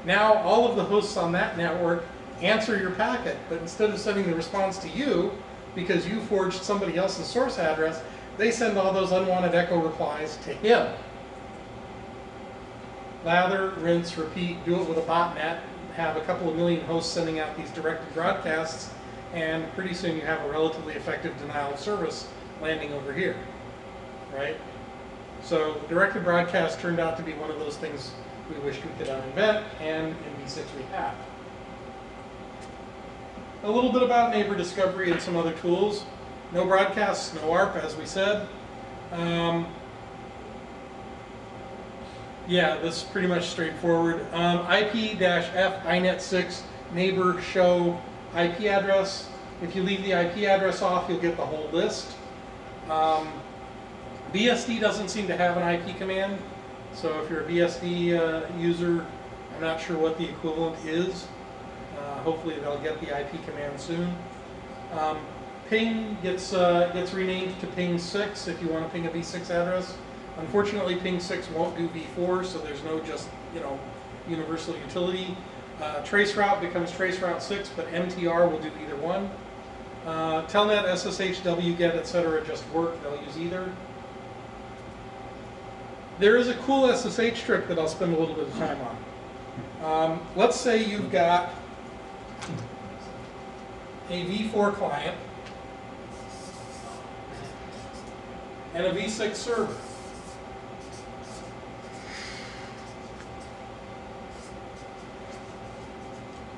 Speaker 1: Now all of the hosts on that network answer your packet, but instead of sending the response to you, because you forged somebody else's source address, they send all those unwanted echo replies to him. Lather, rinse, repeat, do it with a botnet, have a couple of million hosts sending out these directed broadcasts, and pretty soon you have a relatively effective denial of service landing over here, right? So directed broadcast turned out to be one of those things we wished we could uninvent, and in V6 we have. A little bit about neighbor discovery and some other tools. No broadcasts, no ARP, as we said. Yeah, this is pretty much straightforward. IP-F inet6 neighbor show IP address. If you leave the IP address off, you'll get the whole list. BSD doesn't seem to have an IP command, so if you're a BSD user, I'm not sure what the equivalent is. Hopefully they'll get the IP command soon. Ping gets renamed to ping6 if you want to ping a v6 address. Unfortunately, ping6 won't do v4, so there's no just, universal utility. Traceroute becomes traceroute 6, but MTR will do either one. Telnet, SSH, wget, etc. just work. They'll use either. There is a cool SSH trick that I'll spend a little bit of time on. Let's say you've got a v4 client and a v6 server.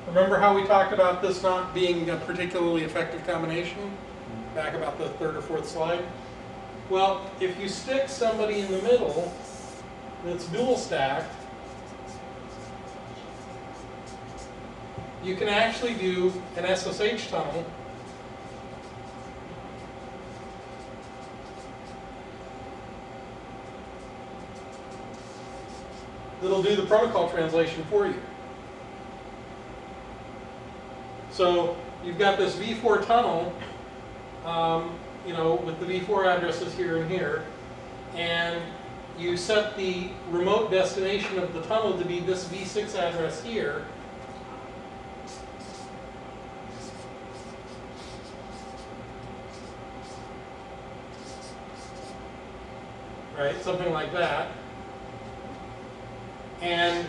Speaker 1: Remember how we talked about this not being a particularly effective combination? Back about the third or fourth slide. Well, if you stick somebody in the middle that's dual stacked, you can actually do an SSH tunnel that'll do the protocol translation for you. So you've got this v4 tunnel, with the v4 addresses here and here, and you set the remote destination of the tunnel to be this v6 address here. Right, something like that. And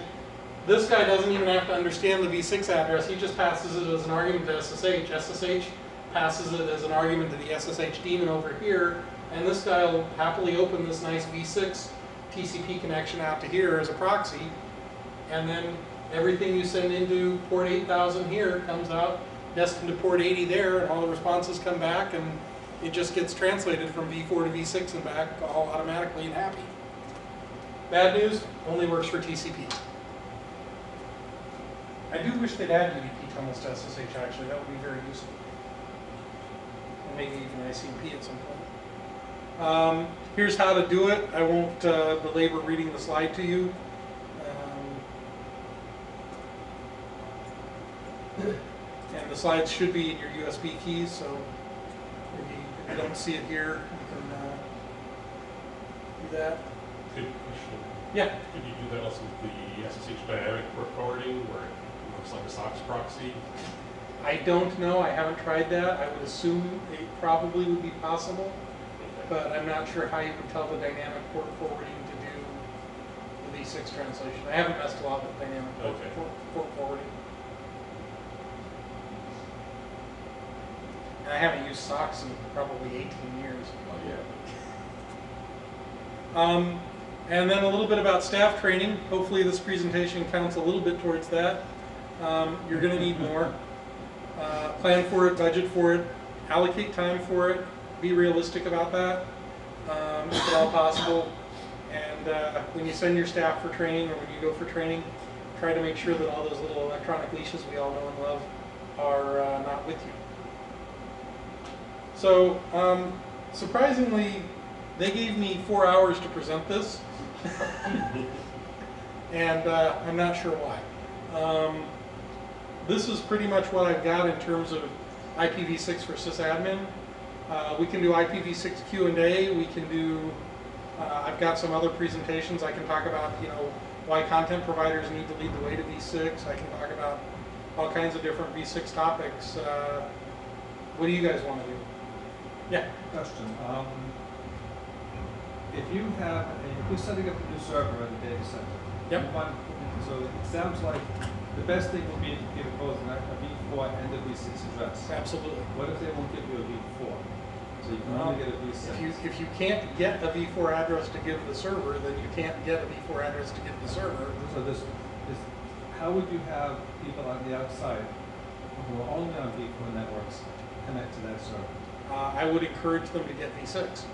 Speaker 1: this guy doesn't even have to understand the v6 address. He just passes it as an argument to SSH. SSH passes it as an argument to the SSH daemon over here. And this guy will happily open this nice v6 TCP connection out to here as a proxy. And then everything you send into port 8000 here comes out destined to port 80 there, and all the responses come back, and it just gets translated from v4 to v6 and back all automatically and happy. Bad news, only works for TCP. I do wish they'd add UDP tunnels to SSH, actually. That would be very useful. And maybe even ICMP at some point. Here's how to do it. I won't belabor reading the slide to you. And the slides should be in your USB keys, so maybe if you don't see it here, you can do that.
Speaker 5: Good question.
Speaker 1: Yeah.
Speaker 5: Could you do that also with the SSH dynamic port forwarding, where it looks like a SOX proxy?
Speaker 1: I don't know. I haven't tried that. I would assume it probably would be possible, but I'm not sure how you would tell the dynamic port forwarding to do the v6 translation. I haven't messed a lot with dynamic port forwarding. And I haven't used SOX in probably 18 years.
Speaker 5: Oh, yeah.
Speaker 1: And then a little bit about staff training. Hopefully this presentation counts a little bit towards that. You're going to need more. Plan for it, budget for it, allocate time for it, be realistic about that, if at all possible. And when you send your staff for training, or when you go for training, try to make sure that all those little electronic leashes we all know and love are not with you. So, surprisingly, they gave me 4 hours to present this, and I'm not sure why. This is pretty much what I've got in terms of IPv6 for sysadmin. We can do IPv6 Q&A. We can do. I've got some other presentations. I can talk about, why content providers need to lead the way to v6. I can talk about all kinds of different v6 topics. What do you guys want to do? Yeah.
Speaker 6: Question. If you're setting up a new server at a data center,
Speaker 1: Yep.
Speaker 6: So it sounds like the best thing would be to give a v4 and a v6 address.
Speaker 1: Absolutely.
Speaker 6: What if they won't give you a v4? So you can only get a v6.
Speaker 1: If you can't get a v4 address to give the server, then you can't get a v4 address to give the server.
Speaker 6: So how would you have people on the outside who are only on v4 networks connect to that server?
Speaker 1: I would encourage them to get v6.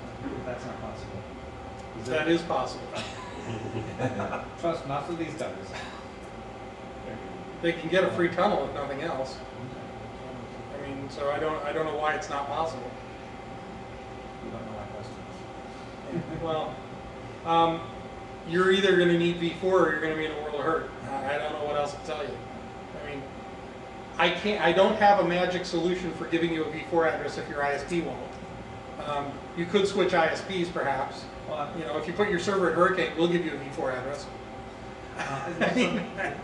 Speaker 6: That's not possible.
Speaker 1: That is possible.
Speaker 6: Trust not to these guys.
Speaker 1: They can get a free tunnel if nothing else. I mean, so I don't know why it's not possible.
Speaker 6: You don't know my questions.
Speaker 1: Well, you're either going to need v4 or you're going to be in a world of hurt. I don't know what else to tell you. I mean, I don't have a magic solution for giving you a v4 address if your ISP won't. You could switch ISPs perhaps.
Speaker 6: Well,
Speaker 1: You know, if you put your server at Hurricane, we'll give you a v4 address.
Speaker 6: okay.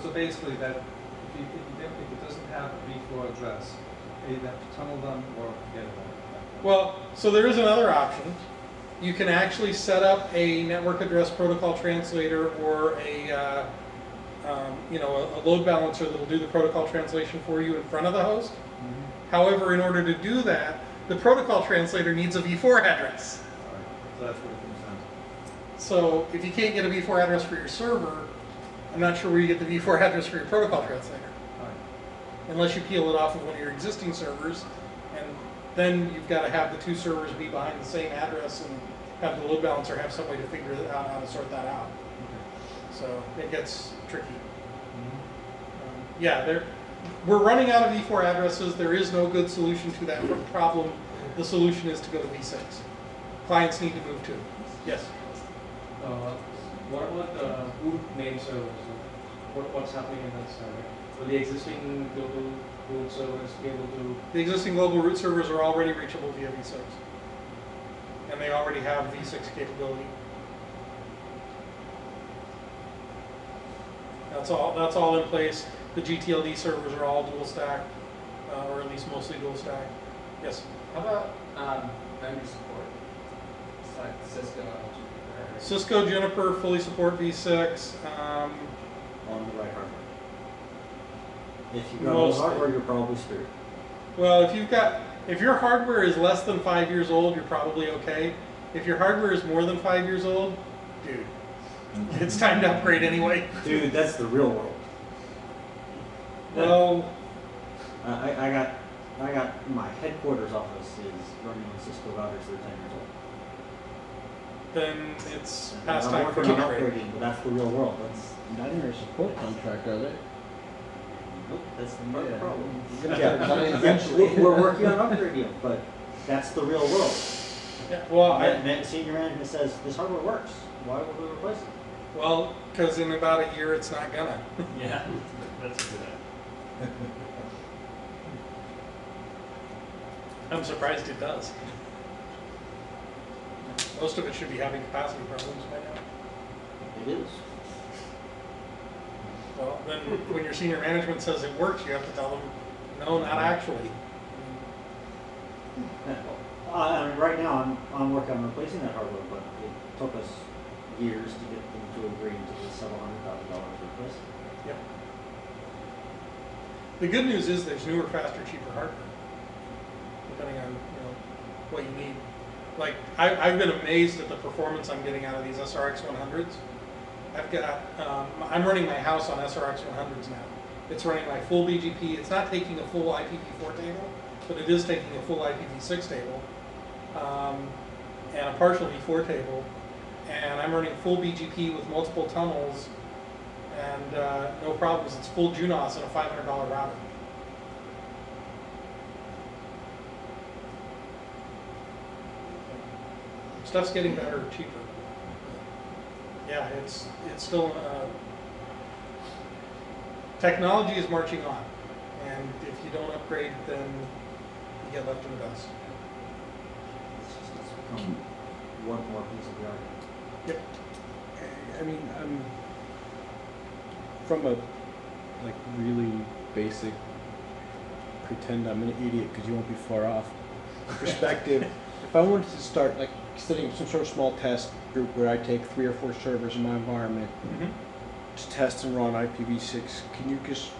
Speaker 6: So basically that if it doesn't have a v4 address, you either have to tunnel them or forget about it.
Speaker 1: Well, so there is another option. You can actually set up a network address protocol translator or a load balancer that will do the protocol translation for you in front of the host.
Speaker 6: Mm-hmm.
Speaker 1: However, in order to do that, the protocol translator needs a v4 address.
Speaker 6: All right. So that's what it comes down to.
Speaker 1: So if you can't get a v4 address for your server, I'm not sure where you get the v4 address for your protocol translator.
Speaker 6: All right.
Speaker 1: Unless you peel it off of one of your existing servers, and then you've got to have the two servers be behind the same address and have the load balancer have some way to figure out how to sort that out.
Speaker 6: Okay.
Speaker 1: So it gets tricky.
Speaker 6: Mm-hmm.
Speaker 1: Yeah, we're running out of v4 addresses. There is no good solution to that problem. The solution is to go to v6. Clients need to move to. Yes?
Speaker 4: What about root name servers? What's happening in that server? Will the existing global root servers be able to?
Speaker 1: The existing global root servers are already reachable via v6. And they already have v6 capability. That's all in place. The GTLD servers are all dual stack, or at least mostly dual stack. Yes?
Speaker 7: How about vendor support? It's like Cisco, Juniper.
Speaker 1: Cisco, Juniper fully support v6.
Speaker 8: On the right hardware. If you've got
Speaker 1: Mostly.
Speaker 8: old hardware, you're probably screwed.
Speaker 1: Well, if your hardware is less than 5 years old, you're probably okay. If your hardware is more than 5 years old, dude, it's time to upgrade anyway.
Speaker 8: Dude, that's the real world.
Speaker 1: Well,
Speaker 8: I got my headquarters office is running on Cisco routers that are 10 years old.
Speaker 1: then it's
Speaker 8: And
Speaker 1: past
Speaker 8: I'm
Speaker 1: time for
Speaker 8: working
Speaker 1: an
Speaker 8: on
Speaker 1: upgrade.
Speaker 8: upgrading, but that's the real world. That's
Speaker 2: Not in your support contract, are they?
Speaker 8: nope, that's part of the
Speaker 2: Yeah.
Speaker 8: problem.
Speaker 2: You're gonna have to design eventually.
Speaker 8: We're working on upgrading them, but that's the real world.
Speaker 1: Yeah, well,
Speaker 8: Senior management says this hardware works. Why would we replace it?
Speaker 1: well, because in about a year it's not gonna.
Speaker 5: Yeah, that's a good idea.
Speaker 1: I'm surprised it does. Most of it should be having capacity problems by now.
Speaker 8: It is.
Speaker 1: Well, then when your senior management says it works, you have to tell them, no, not actually.
Speaker 8: I mean, right now, I'm working on replacing that hardware, but it took us years to get them to agree to the several $100,000 to replace it.
Speaker 1: Yep. The good news is there's newer, faster, cheaper hardware, depending on what you need. Like I've been amazed at the performance I'm getting out of these SRX 100s. I've got I'm running my house on SRX 100s now. It's running my full BGP. It's not taking a full IPv4 table, but it is taking a full IPv6 table and a partial v4 table. And I'm running full BGP with multiple tunnels and no problems. It's full JUNOS and a $500 router. Stuff's getting better, cheaper. Yeah, it's still technology is marching on, and if you don't upgrade, then you get left in the dust.
Speaker 8: It's become one more piece of the argument.
Speaker 1: Yep.
Speaker 2: I mean, from a really basic pretend I'm an idiot because you won't be far off perspective. If I wanted to start setting some sort of small test group where I take 3 or 4 servers in my environment to test and run IPv6, can you just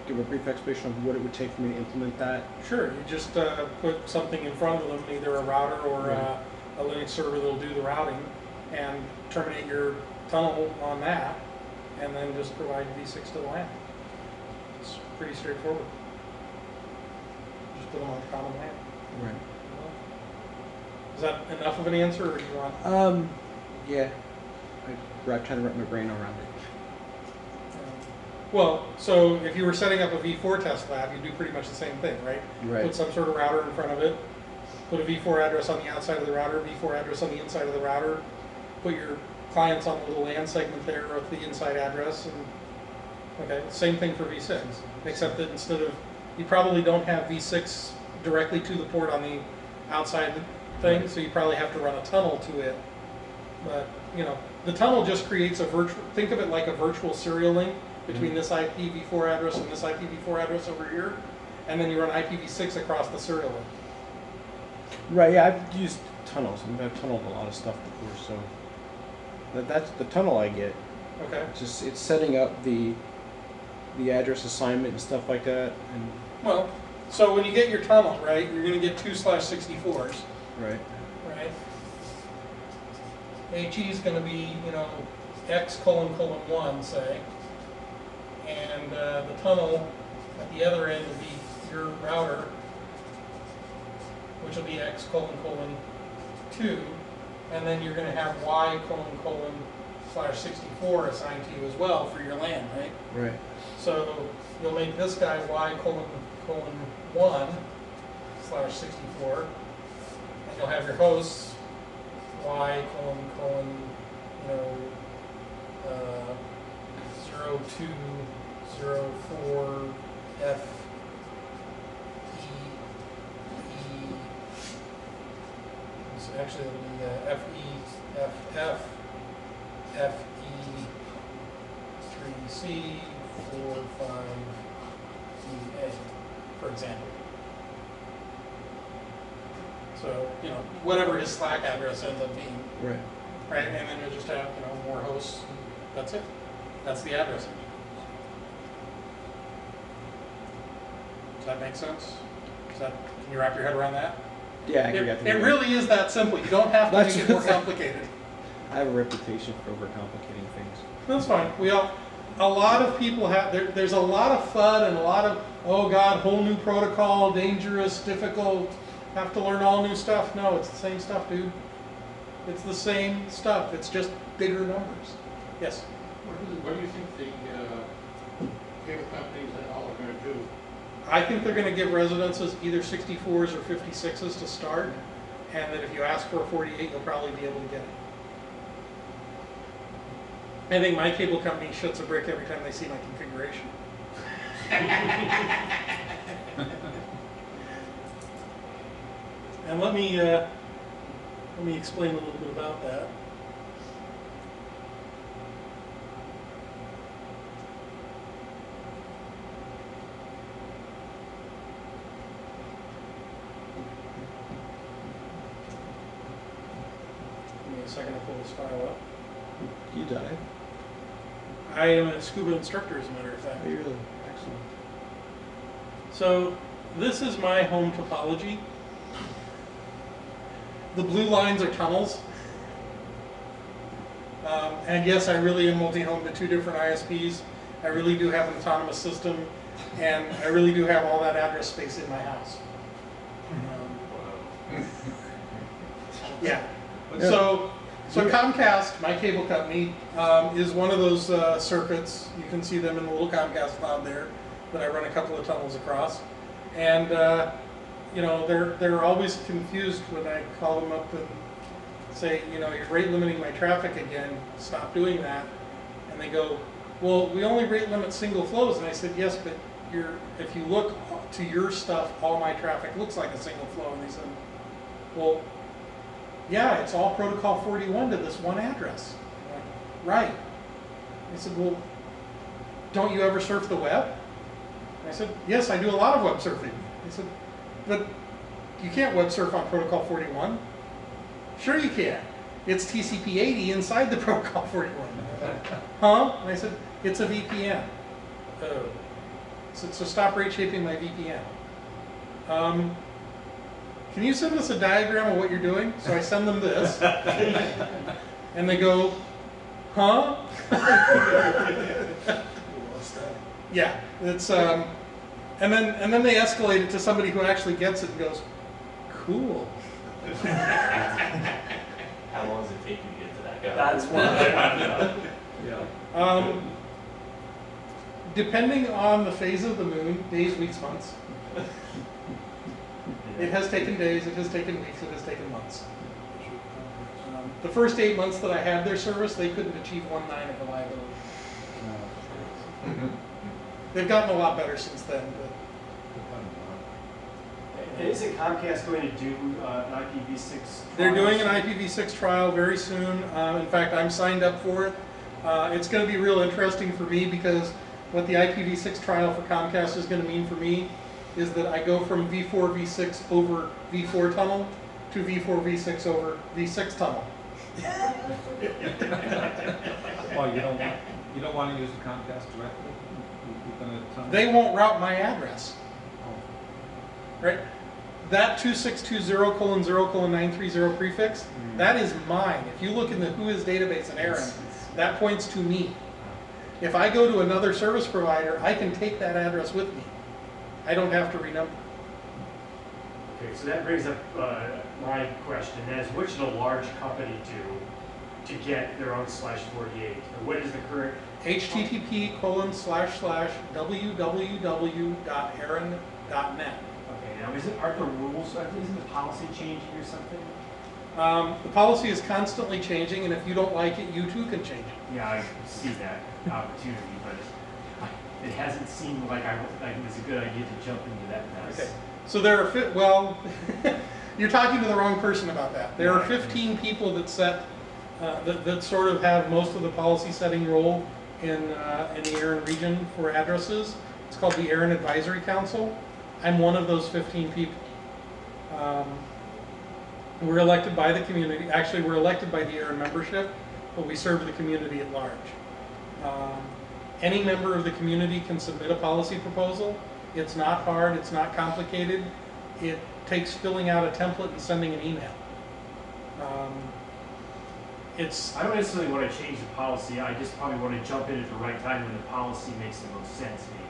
Speaker 2: give a brief explanation of what it would take for me to implement that?
Speaker 1: Sure, you just put something in front of them, either a router or a Linux server that'll do the routing, and terminate your tunnel on that, and then just provide v6 to the LAN. It's pretty straightforward. Just put them on the common LAN.
Speaker 2: Right.
Speaker 1: Is that enough of an answer, or do you want?
Speaker 2: Yeah. I trying to wrap my brain around it.
Speaker 1: Well, so if you were setting up a V4 test lab, you'd do pretty much the same thing, right?
Speaker 2: Right.
Speaker 1: Put some sort of router in front of it, put a V4 address on the outside of the router, V4 address on the inside of the router, put your clients on the little LAN segment there with the inside address, and okay, same thing for V6, except that instead of, you probably don't have V6 directly to the port on the outside thing, so you probably have to run a tunnel to it. But, you know, the tunnel just creates a virtual, think of it like a virtual serial link between this IPv4 address and this IPv4 address over here, and then you run IPv6 across the serial link.
Speaker 2: Right, yeah, I've used tunnels. I've tunneled a lot of stuff before, so that's the tunnel I get.
Speaker 1: Okay.
Speaker 2: It's setting up the address assignment and stuff like that, and
Speaker 1: Well, so when you get your tunnel, right, you're going to get 2/64s,
Speaker 2: right.
Speaker 1: right? HE is going to be, you know, X::1, say, and the tunnel at the other end will be your router, which will be X::2, and then you're going to have Y::/64 assigned to you as well for your LAN, right?
Speaker 2: Right.
Speaker 1: So you'll make this guy Y::1/64, and you'll have your hosts Y::0204 so actually it'll be FE3C45EA, for example. So, you know, whatever his Slack address ends up being,
Speaker 2: Right.
Speaker 1: right? And then you'll just have, you know, more hosts. That's it. That's the address. Does that make sense? Can you wrap your head around that?
Speaker 2: Yeah, I
Speaker 1: It,
Speaker 2: got
Speaker 1: it really is that simple. You don't have to make it more complicated.
Speaker 2: I have a reputation for overcomplicating things.
Speaker 1: That's fine. A lot of people have, there's a lot of FUD and a lot of, oh God, whole new protocol, dangerous, difficult, have to learn all new stuff. No, it's the same stuff, dude. It's the same stuff. It's just bigger numbers. Yes?
Speaker 9: What do you think the cable companies and all are going to do?
Speaker 1: I think they're going to give residences either 64s or 56s to start, and that if you ask for a 48, you'll probably be able to get it. I think my cable company shits a brick every time they see my configuration. And let me explain a little bit about that. Give me a second to pull this file up.
Speaker 2: You dive.
Speaker 1: I am a scuba instructor, as a matter of fact.
Speaker 2: Oh, you're really excellent.
Speaker 1: So this is my home topology. The blue lines are tunnels. And yes, I really am multi-home to 2 different ISPs. I really do have an autonomous system, and I really do have all that address space in my house. Yeah. So Comcast, my cable company, is one of those circuits. You can see them in the little Comcast cloud there that I run a couple of tunnels across. And you know, they're always confused when I call them up and say, you know, you're rate limiting my traffic again, stop doing that. And they go, well, we only rate limit single flows. And I said, yes, but if you look to your stuff, all my traffic looks like a single flow. And they said, well, yeah, it's all protocol 41 to this one address. I'm like, right. I said, well, don't you ever surf the web? I said, yes, I do a lot of web surfing. He said, but you can't web surf on protocol 41. Sure you can. It's TCP 80 inside the protocol 41. Huh? And I said, it's a VPN. Oh. So stop rate shaping my VPN. Can you send us a diagram of what you're doing? So I send them this. And they go, huh? Yeah, it's and then they escalate it to somebody who actually gets it and goes, cool.
Speaker 10: How long does it take you to get to that
Speaker 5: Yeah.
Speaker 7: That's one.
Speaker 6: Yeah.
Speaker 1: Depending on the phase of the moon, days, weeks, months. It has taken days, it has taken weeks, it has taken months. The first 8 months that I had their service, they couldn't achieve 1.9 of reliability. They've gotten a lot better since then.
Speaker 10: And isn't Comcast going to do an IPv6?
Speaker 1: They're doing an IPv6 trial very soon. In fact, I'm signed up for it. It's going to be real interesting for me because what the IPv6 trial for Comcast is going to mean for me is that I go from v4, v6 over v4 tunnel to v4, v6 over v6 tunnel.
Speaker 6: Well, you don't want to use the Comcast directly? You're gonna tunnel?
Speaker 1: They won't route my address,
Speaker 6: Oh.
Speaker 1: right? That 2620:0:930 prefix, that is mine. If you look in the WHOIS database in Aaron, that points to me. If I go to another service provider, I can take that address with me. I don't have to renumber.
Speaker 10: Okay, so that brings up my question. That is, what should a large company do to get their own /48? Or what is the current?
Speaker 1: http://www.aaron.net.
Speaker 10: Okay, now aren't the rules, isn't the policy changing or something?
Speaker 1: The policy is constantly changing, and if you don't like it, you too can change it.
Speaker 10: Yeah, I see that opportunity, but it hasn't seemed like it was a good idea to jump into that mess.
Speaker 1: Okay, so there are, well, you're talking to the wrong person about that. There are 15 people that set, that sort of have most of the policy setting role in the Aaron region for addresses. It's called the Aaron Advisory Council. I'm one of those 15 people. We're elected by the community. Actually, we're elected by the Aaron membership, but we serve the community at large. Any member of the community can submit a policy proposal. It's not hard, it's not complicated. It takes filling out a template and sending an email.
Speaker 10: I don't necessarily want to change the policy, I just probably want to jump in at the right time when the policy makes the most sense to me.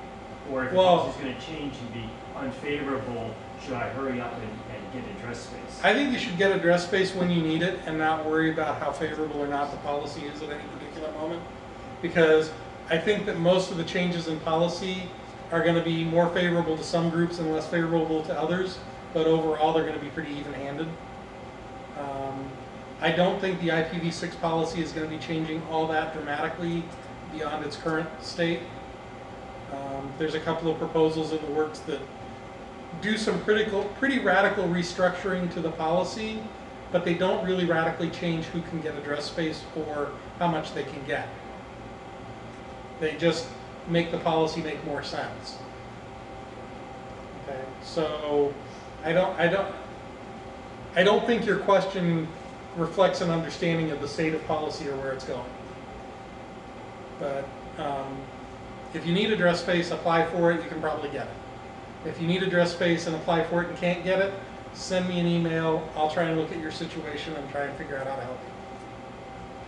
Speaker 10: Or if the policy's going to change and be unfavorable, should I hurry up and get address space?
Speaker 1: I think you should get address space when you need it and not worry about how favorable or not the policy is at any particular moment. Because I think that most of the changes in policy are going to be more favorable to some groups and less favorable to others, but overall they're going to be pretty even-handed. I don't think the IPv6 policy is going to be changing all that dramatically beyond its current state. There's a couple of proposals in the works that do some pretty radical restructuring to the policy, but they don't really radically change who can get address space or how much they can get. They just make the policy make more sense. Okay, so I don't think your question reflects an understanding of the state of policy or where it's going. But if you need address space, apply for it, you can probably get it. If you need address space and apply for it and can't get it, send me an email. I'll try and look at your situation and try and figure out how to help you.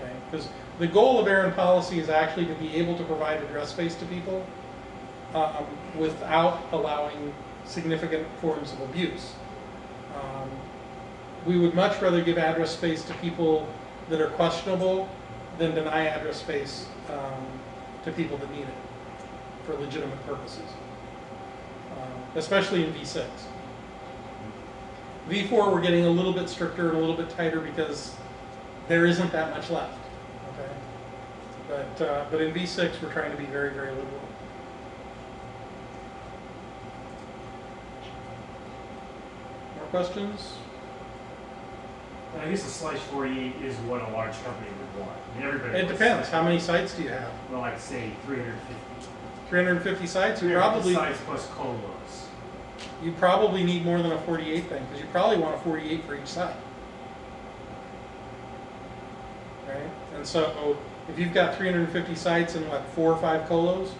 Speaker 1: Okay? Because the goal of Aaron policy is actually to be able to provide address space to people without allowing significant forms of abuse. We would much rather give address space to people that are questionable than deny address space to people that need it for legitimate purposes, especially in v6. v4 we're getting a little bit stricter and a little bit tighter because there isn't that much left. Okay, but in v6 we're trying to be very, very liberal. More questions?
Speaker 10: And I guess the /48 is what a large company would want. I mean, everybody.
Speaker 1: It depends. How many sites do you have?
Speaker 10: Well, I'd say 350.
Speaker 1: 350 sites? You
Speaker 10: 350
Speaker 1: probably
Speaker 10: sites plus colos.
Speaker 1: you probably need more than a 48 thing because you probably want a 48 for each site. Right? And so if you've got 350 sites and what, 4 or 5 colos,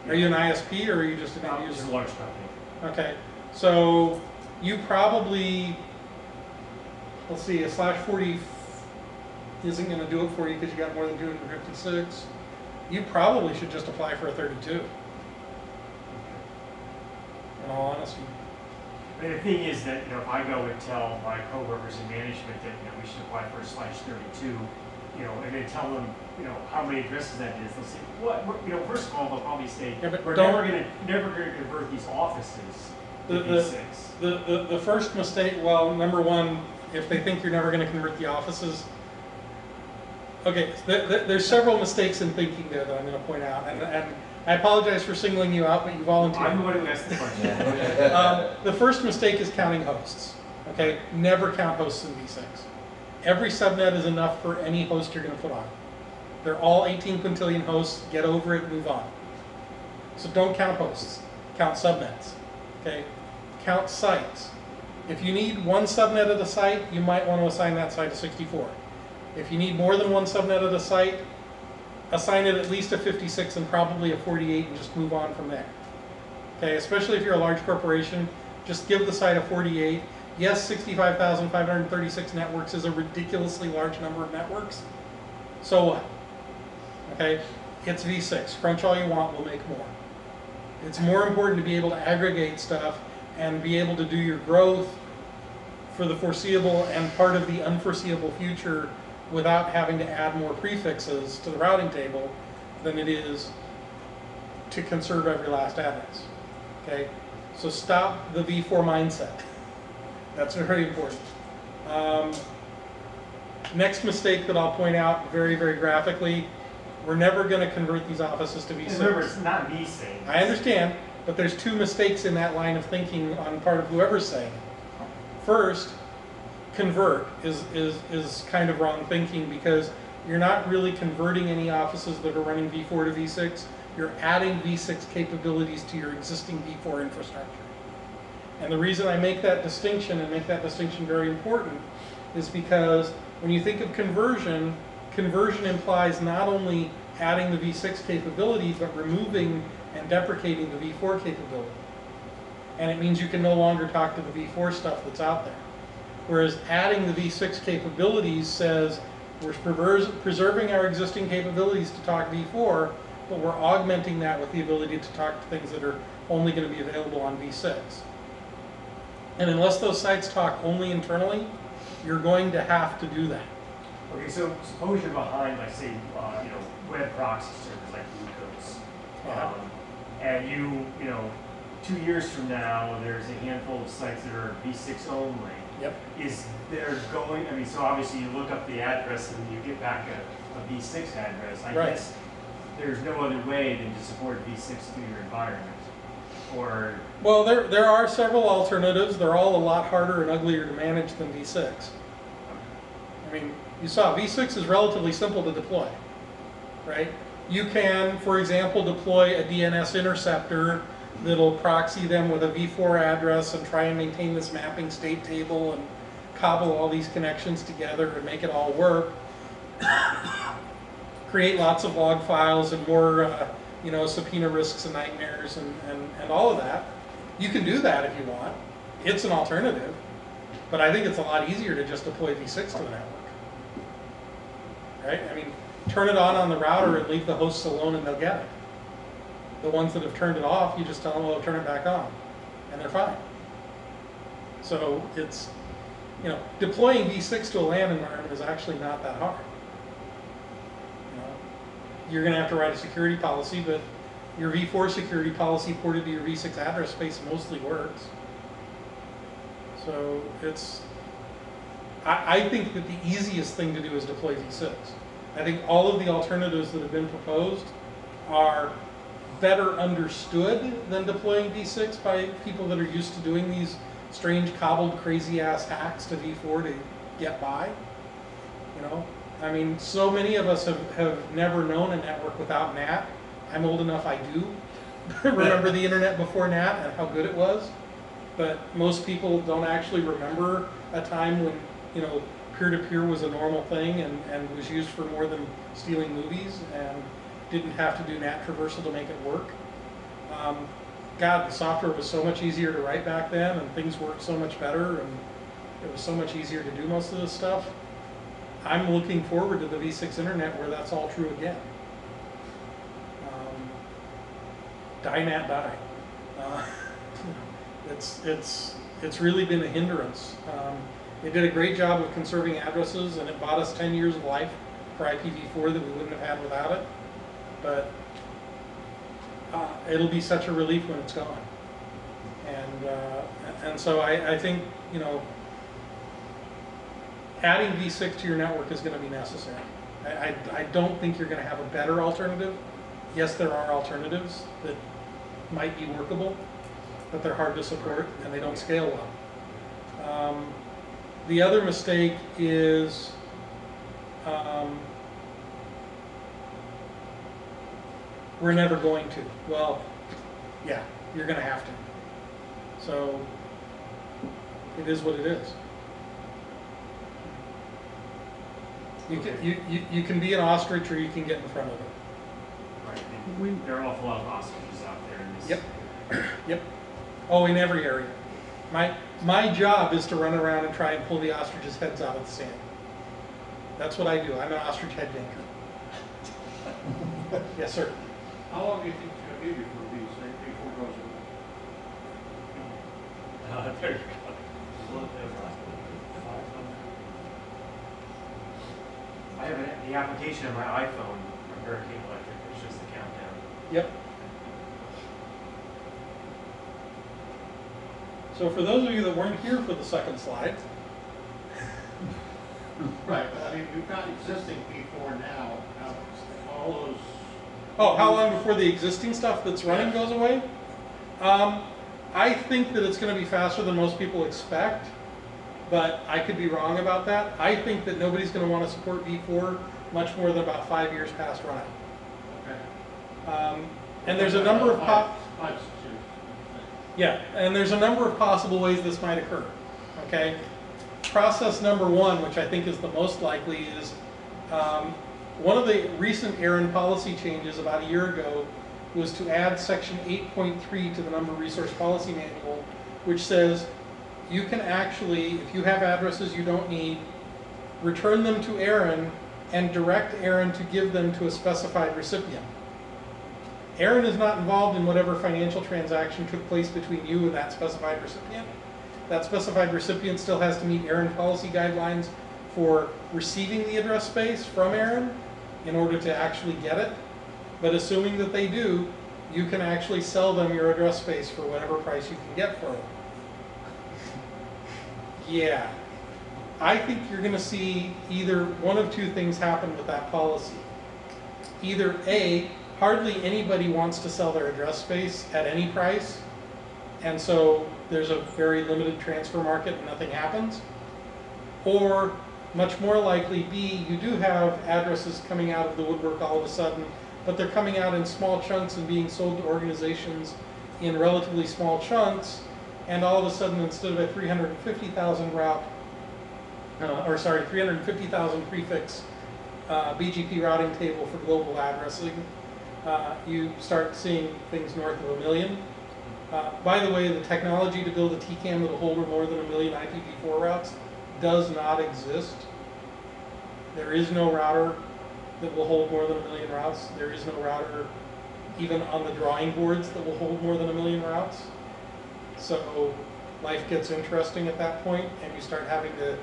Speaker 1: are you an ISP or are you just an end
Speaker 10: It's
Speaker 1: user?
Speaker 10: a large company.
Speaker 1: Okay, so you probably, let's see, a /40 isn't going to do it for you because you got more than 256. You probably should just apply for a 32. In all honesty.
Speaker 10: And the thing is that, if I go and tell my coworkers in management that, we should apply for a /32, and then tell them, how many addresses that is, they'll say, what, first of all, they'll probably say,
Speaker 1: Yeah, but
Speaker 10: we're
Speaker 1: don't-
Speaker 10: never gonna convert these offices to
Speaker 1: The-
Speaker 10: V6.
Speaker 1: The first mistake, well, number one, if they think you're never going to convert the offices, okay, there's several mistakes in thinking there that I'm going to point out, and I apologize for singling you out, but you volunteered.
Speaker 10: I'm the one who asked the question.
Speaker 1: The first mistake is counting hosts. Okay, never count hosts in V6. Every subnet is enough for any host you're going to put on. They're all 18 quintillion hosts. Get over it, move on. So don't count hosts. Count subnets. Okay, count sites. If you need one subnet at a site, you might want to assign that site to 64. If you need more than one subnet at a site, assign it at least a 56 and probably a 48 and just move on from there. Okay, especially if you're a large corporation, just give the site a 48. Yes, 65,536 networks is a ridiculously large number of networks. So what? Okay, it's V6. Crunch all you want, we'll make more. It's more important to be able to aggregate stuff and be able to do your growth for the foreseeable and part of the unforeseeable future without having to add more prefixes to the routing table than it is to conserve every last address. Okay, so stop the V4 mindset. That's very important. Next mistake that I'll point out very, very graphically, we're never going to convert these offices to V6.
Speaker 10: Remember, it's not me saying this.
Speaker 1: I understand, but there's two mistakes in that line of thinking on part of whoever's saying it. First, convert is kind of wrong thinking because you're not really converting any offices that are running V4 to V6. You're adding V6 capabilities to your existing V4 infrastructure. And the reason I make that distinction and make that distinction very important is because when you think of conversion, conversion implies not only adding the V6 capability, but removing and deprecating the V4 capability. And it means you can no longer talk to the V4 stuff that's out there. Whereas adding the V6 capabilities says we're preserving our existing capabilities to talk V4, but we're augmenting that with the ability to talk to things that are only going to be available on V6. And unless those sites talk only internally, you're going to have to do that.
Speaker 10: Okay, so suppose you're behind, like, say, web proxy servers like Bluecoats. And you 2 years from now, there's a handful of sites that are V6 only.
Speaker 1: Yep.
Speaker 10: Is there going, so obviously you look up the address and you get back a V6 address. I
Speaker 1: Right.
Speaker 10: guess there's no other way than to support V6 through your environment. Or
Speaker 1: Well, there are several alternatives. They're all a lot harder and uglier to manage than V6. I mean, you saw V6 is relatively simple to deploy, right? You can, for example, deploy a DNS interceptor that'll proxy them with a V4 address and try and maintain this mapping state table and cobble all these connections together and make it all work. Create lots of log files and more subpoena risks and nightmares and all of that. You can do that if you want. It's an alternative, but I think it's a lot easier to just deploy V6 to the network. Right? I mean, turn it on the router and leave the hosts alone and they'll get it. The ones that have turned it off, you just tell them, well, turn it back on, and they're fine. So it's, deploying V6 to a LAN environment is actually not that hard. You're going to have to write a security policy, but your V4 security policy ported to your V6 address space mostly works. So I think that the easiest thing to do is deploy V6. I think all of the alternatives that have been proposed are better understood than deploying V6 by people that are used to doing these strange, cobbled, crazy-ass hacks to V4 to get by. I mean, so many of us have never known a network without NAT. I'm old enough, I do remember the internet before NAT and how good it was. But most people don't actually remember a time when, peer-to-peer was a normal thing and was used for more than stealing movies and didn't have to do NAT traversal to make it work. God, the software was so much easier to write back then and things worked so much better and it was so much easier to do most of this stuff. I'm looking forward to the V6 internet where that's all true again. Die NAT die. It's really been a hindrance. It did a great job of conserving addresses and it bought us 10 years of life for IPv4 that we wouldn't have had without it. But it'll be such a relief when it's gone. And so I think, you know, adding v6 to your network is going to be necessary. I don't think you're going to have a better alternative. Yes, there are alternatives that might be workable, but they're hard to support and they don't scale well. The other mistake is we're never going to. Well, yeah, you're going to have to. So it is what it is. You can be an ostrich or you can get in front of it.
Speaker 10: Right. And there are an awful lot of ostriches out there in this.
Speaker 1: Yep. Yep. Oh, in every area. My job is to run around and try and pull the ostriches' heads out of the sand. That's what I do. I'm an ostrich head yanker. Yes, sir.
Speaker 9: How long do you think it's going to be before it goes away?
Speaker 10: There you go. I have the application on my iPhone from Hurricane Electric, which is the countdown.
Speaker 1: Yep. So for those of you that weren't here for the second slide,
Speaker 9: Right, but I mean, we've got existing P4 now, all those.
Speaker 1: oh, how long before the existing stuff that's running goes away? I think that it's going to be faster than most people expect, but I could be wrong about that. I think that nobody's going to want to support v4 much more than about 5 years past runout.
Speaker 9: Okay.
Speaker 1: And there's a number of
Speaker 9: Five, 6 years.
Speaker 1: yeah, and there's a number of possible ways this might occur. Okay, process number one, which I think is the most likely, is one of the recent ARIN policy changes about a year ago was to add section 8.3 to the Number Resource Policy Manual, which says you can actually, if you have addresses you don't need, return them to ARIN and direct ARIN to give them to a specified recipient. ARIN is not involved in whatever financial transaction took place between you and that specified recipient. That specified recipient still has to meet ARIN policy guidelines for receiving the address space from ARIN in order to actually get it. But assuming that they do, you can actually sell them your address space for whatever price you can get for it. Yeah. I think you're going to see either one of two things happen with that policy. Either A, hardly anybody wants to sell their address space at any price, and so there's a very limited transfer market and nothing happens. Or, much more likely, B, you do have addresses coming out of the woodwork all of a sudden, but they're coming out in small chunks and being sold to organizations in relatively small chunks, and all of a sudden, instead of a 350,000 route, 350,000 prefix BGP routing table for global addressing, you start seeing things north of 1 million. By the way, the technology to build a TCAM that'll hold more than 1 million IPv4 routes does not exist. There is no router that will hold more than 1 million routes. There is no router even on the drawing boards that will hold more than 1 million routes. So life gets interesting at that point, and you start having to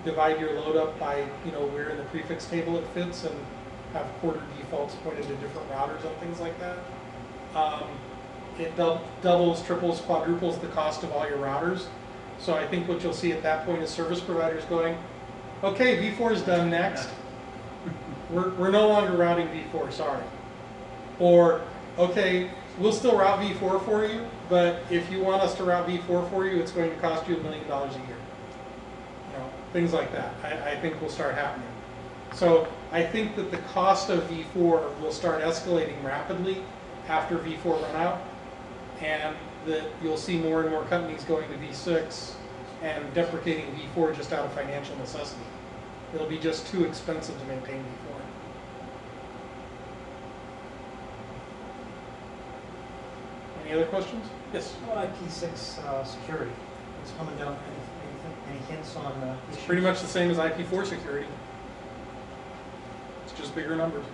Speaker 1: divide your load up by, you know, where in the prefix table it fits, and have quarter defaults pointed to different routers and things like that. It doubles, triples, quadruples the cost of all your routers. So I think what you'll see at that point is service providers going, okay, v4 is done, next. We're no longer routing v4, sorry. Or, okay, we'll still route v4 for you, but if you want us to route v4 for you, it's going to cost you $1 million a year. You know, things like that, I think will start happening. So I think that the cost of v4 will start escalating rapidly after v4 run out, and that you'll see more and more companies going to v6 and deprecating v4 just out of financial necessity. It'll be just too expensive to maintain v4. Any other questions? Yes?
Speaker 8: IPv6 security. It's coming down. Any hints on
Speaker 1: It's pretty much the same as IPv4 security. It's just bigger numbers.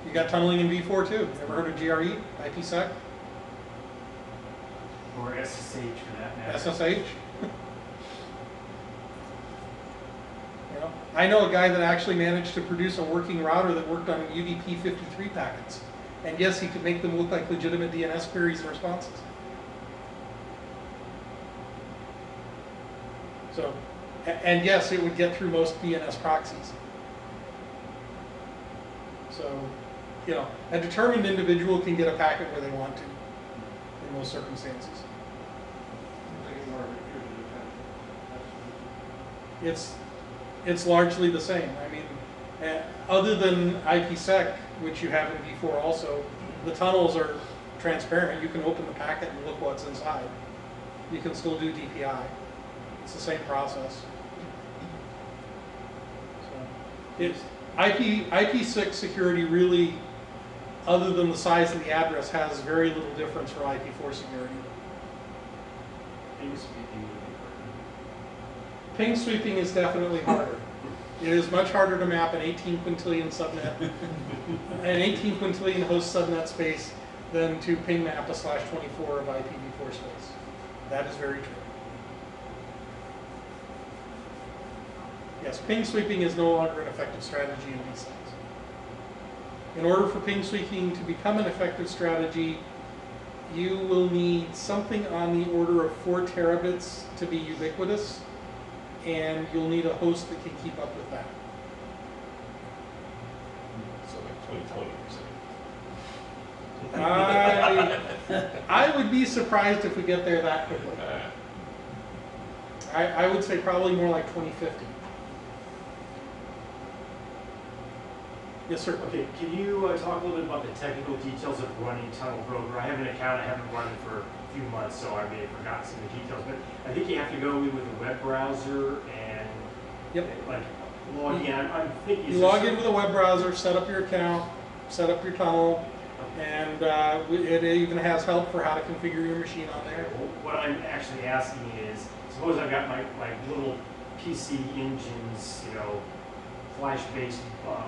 Speaker 1: You got tunneling in v4 too. Ever heard of GRE? IPsec?
Speaker 10: Or SSH for that matter.
Speaker 1: SSH? I know a guy that actually managed to produce a working router that worked on UDP 53 packets. And yes, he could make them look like legitimate DNS queries and responses. So, and yes, it would get through most DNS proxies. So, you know, a determined individual can get a packet where they want to in most circumstances. It's largely the same. I mean, other than IPsec, which you have in v4 also, the tunnels are transparent. You can open the packet and look what's inside. You can still do DPI. It's the same process. So, IP6 security really, other than the size of the address, has very little difference from IP4 security. Ping sweeping is definitely harder. It is much harder to map an 18 quintillion subnet, an 18 quintillion host subnet space than to ping map a /24 of IPv4 space. That is very true. Yes, ping sweeping is no longer an effective strategy in these things. In order for ping sweeping to become an effective strategy, you will need something on the order of 4 terabits to be ubiquitous, and you'll need a host that can keep up with that.
Speaker 5: So like 20%.
Speaker 1: I would be surprised if we get there that quickly. I would say probably more like 2050. Yes, sir.
Speaker 10: Okay, can you talk a little bit about the technical details of running Tunnel Broker? I have an account, I haven't run it for a few months, so I may have forgotten some of the details, but I think you have to go in with a web browser and like log in. I'm thinking
Speaker 1: you log in with a web browser, set up your account, set up your tunnel, and it even has help for how to configure your machine on there.
Speaker 10: Well, what I'm actually asking is, suppose I've got my little PC Engines, you know, flash-based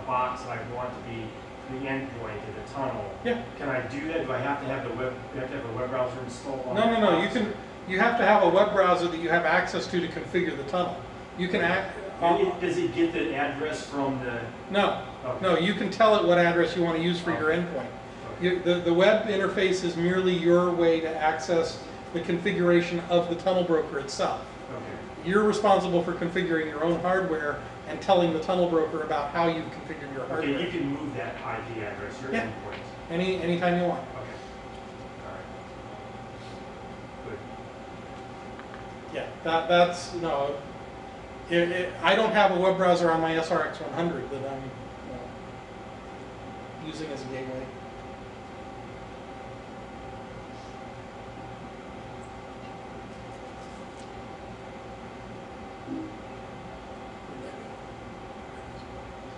Speaker 10: box that I want to be the endpoint of the tunnel.
Speaker 1: Yeah.
Speaker 10: Can I do that? Do I have to have the web? Do I have to have a web browser installed on
Speaker 1: No. You have to have a web browser that you have access to configure the tunnel. You can
Speaker 10: does it get the address from the?
Speaker 1: No.
Speaker 10: Okay.
Speaker 1: No. You can tell it what address you want to use for your endpoint. Okay. The web interface is merely your way to access the configuration of the tunnel broker itself.
Speaker 10: Okay.
Speaker 1: You're responsible for configuring your own hardware and telling the tunnel broker about how you've configured your hardware.
Speaker 10: Okay, you can move that IP address, your endpoint.
Speaker 1: Anytime you want.
Speaker 10: Okay. All right. Good.
Speaker 1: Yeah, that's, no. I don't have a web browser on my SRX100 that I'm using as a gateway.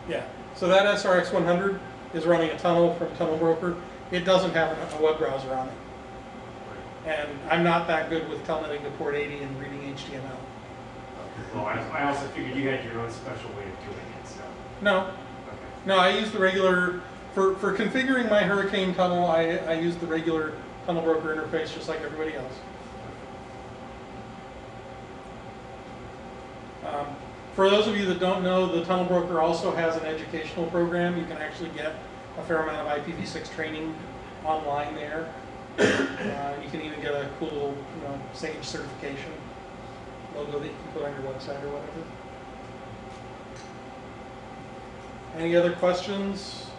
Speaker 1: Yeah, so that SRX100 is running a tunnel from Tunnel Broker. It doesn't have a web browser on it. And I'm not that good with telnetting to port 80 and reading HTML.
Speaker 10: Well, I also figured you had your own special way of doing it, so.
Speaker 1: No.
Speaker 10: Okay.
Speaker 1: No, I use the regular, for configuring my Hurricane tunnel, I use the regular Tunnel Broker interface just like everybody else. For those of you that don't know, the Tunnel Broker also has an educational program. You can actually get a fair amount of IPv6 training online there. You can even get a cool, Sage certification logo that you can put on your website or whatever. Any other questions?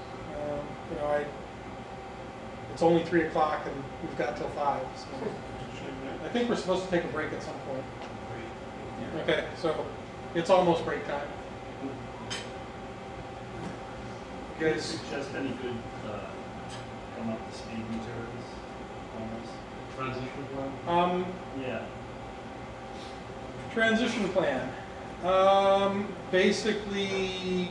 Speaker 1: It's only 3 o'clock and we've got till 5. So I think we're supposed to take a break at some point. Okay, so it's almost break time.
Speaker 3: Can you suggest any good come up to speed materials on this?
Speaker 4: Transition plan?
Speaker 3: Yeah.
Speaker 1: Transition plan. Basically,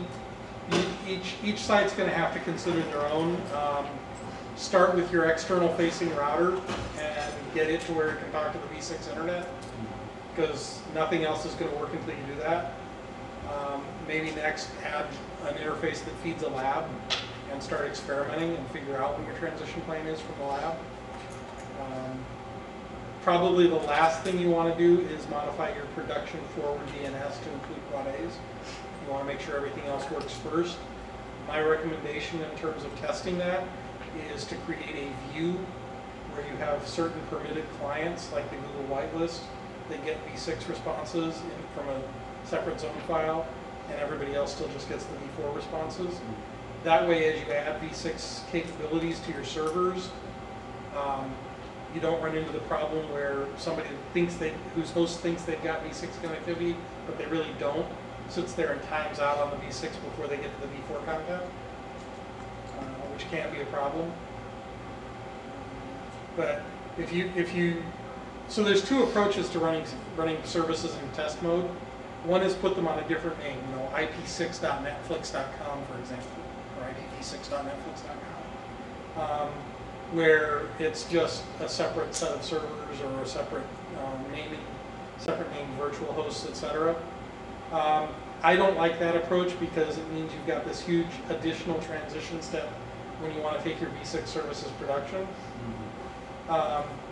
Speaker 1: each site's going to have to consider their own. Start with your external facing router and get it to where it can talk to the v6 internet, because nothing else is going to work until you do that. Maybe next add an interface that feeds a lab and start experimenting and figure out what your transition plan is from the lab. Probably the last thing you want to do is modify your production forward DNS to include quad A's. You want to make sure everything else works first. My recommendation in terms of testing that is to create a view where you have certain permitted clients, like the Google whitelist, that get v6 responses from a separate zone file, and everybody else still just gets the v4 responses. That way, as you add v6 capabilities to your servers, you don't run into the problem where somebody whose host thinks they've got v6 connectivity, but they really don't, sits there and times out on the v6 before they get to the v4 content, which can be a problem. But so there's two approaches to running services in test mode. One is put them on a different name, ip6.netflix.com, for example, or ipv6.netflix.com, where it's just a separate set of servers or a separate named virtual hosts, etc. I don't like that approach because it means you've got this huge additional transition step when you want to take your v6 services production.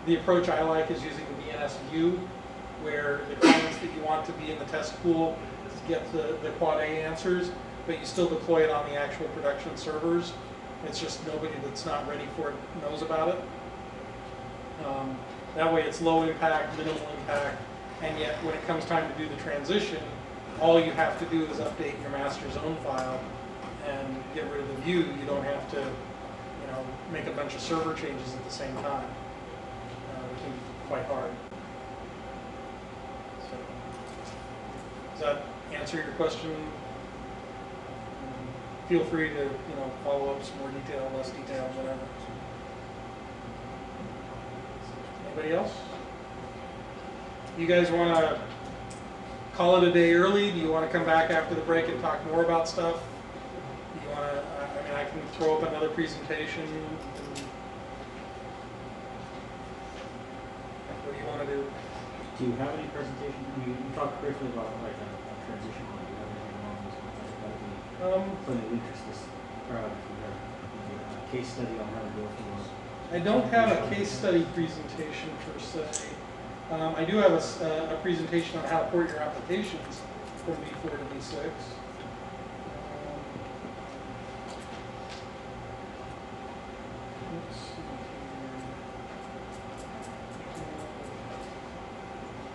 Speaker 1: The approach I like is using the DNS view, where the clients that you want to be in the test pool get the quad A answers, but you still deploy it on the actual production servers. It's just nobody that's not ready for it knows about it. That way it's low impact, minimal impact, and yet when it comes time to do the transition, all you have to do is update your master zone file and get rid of the view. You don't have to make a bunch of server changes at the same time. It can be quite hard. So, does that answer your question? Feel free to follow up some more detail, less detail, whatever. Anybody else? You guys want to call it a day early? Do you want to come back after the break and talk more about stuff? Do you want to? I can throw up another presentation. What do you want to do?
Speaker 8: Do you have any presentation? You talked briefly about like a transition point. Do you have anything along those lines? That would be something of interest this crowd. If you have a case study on how to go through.
Speaker 1: I don't have a case study presentation per se. I do have a presentation on how to port your applications from v4 to v6.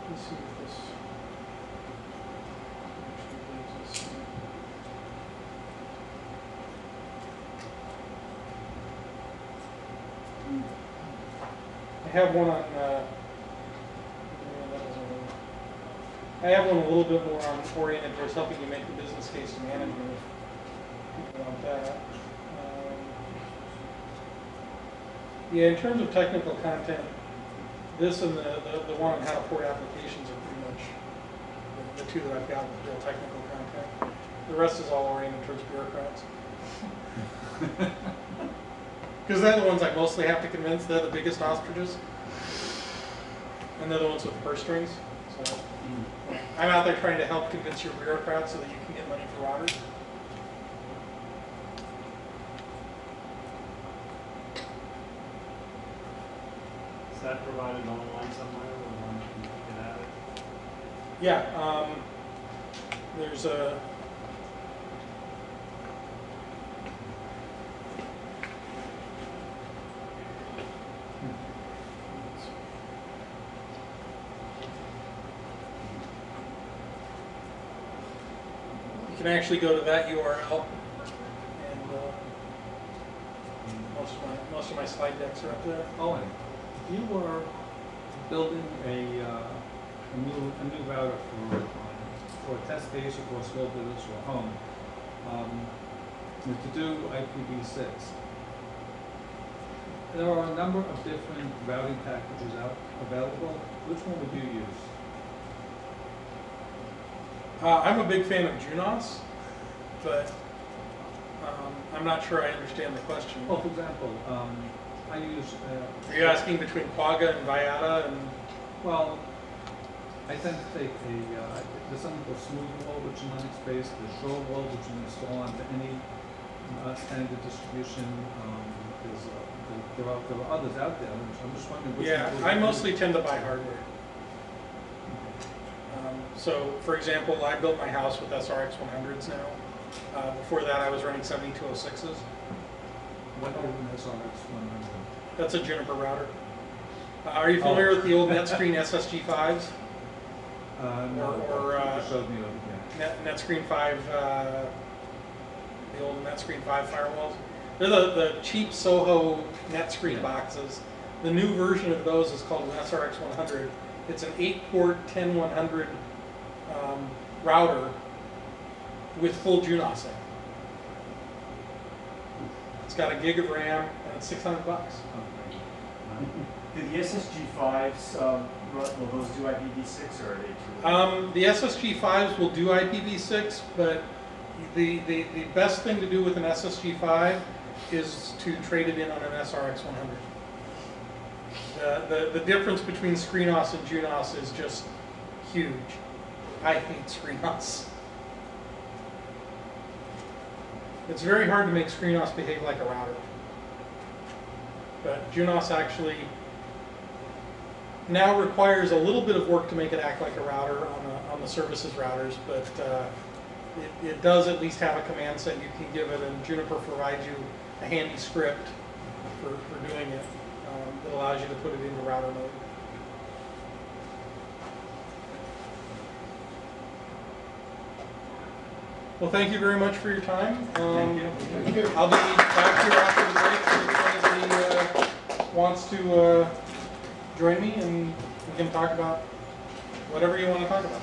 Speaker 1: Let's see here. Let's see if this actually gives us. I have one on. I have one a little bit more oriented towards helping you make the business case to management. If you want that. Yeah, in terms of technical content, this and the one on how to port applications are pretty much the two that I've got with real technical content. The rest is all oriented towards bureaucrats. Because they're the ones I mostly have to convince. They're the biggest ostriches. And they're the ones with the purse strings. So I'm out there trying to help convince your bureaucrats so that you can get money for routers.
Speaker 10: Is that provided online somewhere or one can get at it?
Speaker 1: Yeah, there's a you can actually go to that URL, and most of my slide decks are up there.
Speaker 6: Owen, you were building a new router for a test case or for a small business or a home. To do IPv6. There are a number of different routing packages available. Which one would you use?
Speaker 1: I'm a big fan of Junos, but I'm not sure I understand the question.
Speaker 6: Well, for example, I use...
Speaker 1: Are you asking between Quagga and Viata? And
Speaker 6: well, I tend to take there's something called Smoothwall, which is Linux-based. There's Shorewall, which you can install onto any standard distribution. There are others out there. So I'm just wondering which
Speaker 1: yeah, I mostly tend to buy hardware. So, for example, I built my house with SRX 100s now. Before that, I was running 7206s.
Speaker 6: What is an SRX 100?
Speaker 1: That's a Juniper router. Are you familiar with the old NetScreen SSG5s?
Speaker 6: No,
Speaker 1: Or,
Speaker 6: you showed me, yeah.
Speaker 1: NetScreen 5, the old NetScreen 5 firewalls? They're the cheap Soho NetScreen boxes. The new version of those is called an SRX 100. It's an 8-port 10100 router with full Junos in it. It's got a gig of RAM and it's $600.
Speaker 10: Do the SSG5s, will those do IPv6 or are they too?
Speaker 1: The SSG5s will do IPv6, but the best thing to do with an SSG5 is to trade it in on an SRX 100. The difference between ScreenOS and Junos is just huge. I hate ScreenOS. It's very hard to make ScreenOS behave like a router. But Junos actually now requires a little bit of work to make it act like a router on the services routers, but it does at least have a command set you can give it, and Juniper provides you a handy script for doing it that allows you to put it into router mode. Well, thank you very much for your time.
Speaker 6: Thank you.
Speaker 1: I'll be back here after the break if anybody wants to join me, and we can talk about whatever you want to talk about.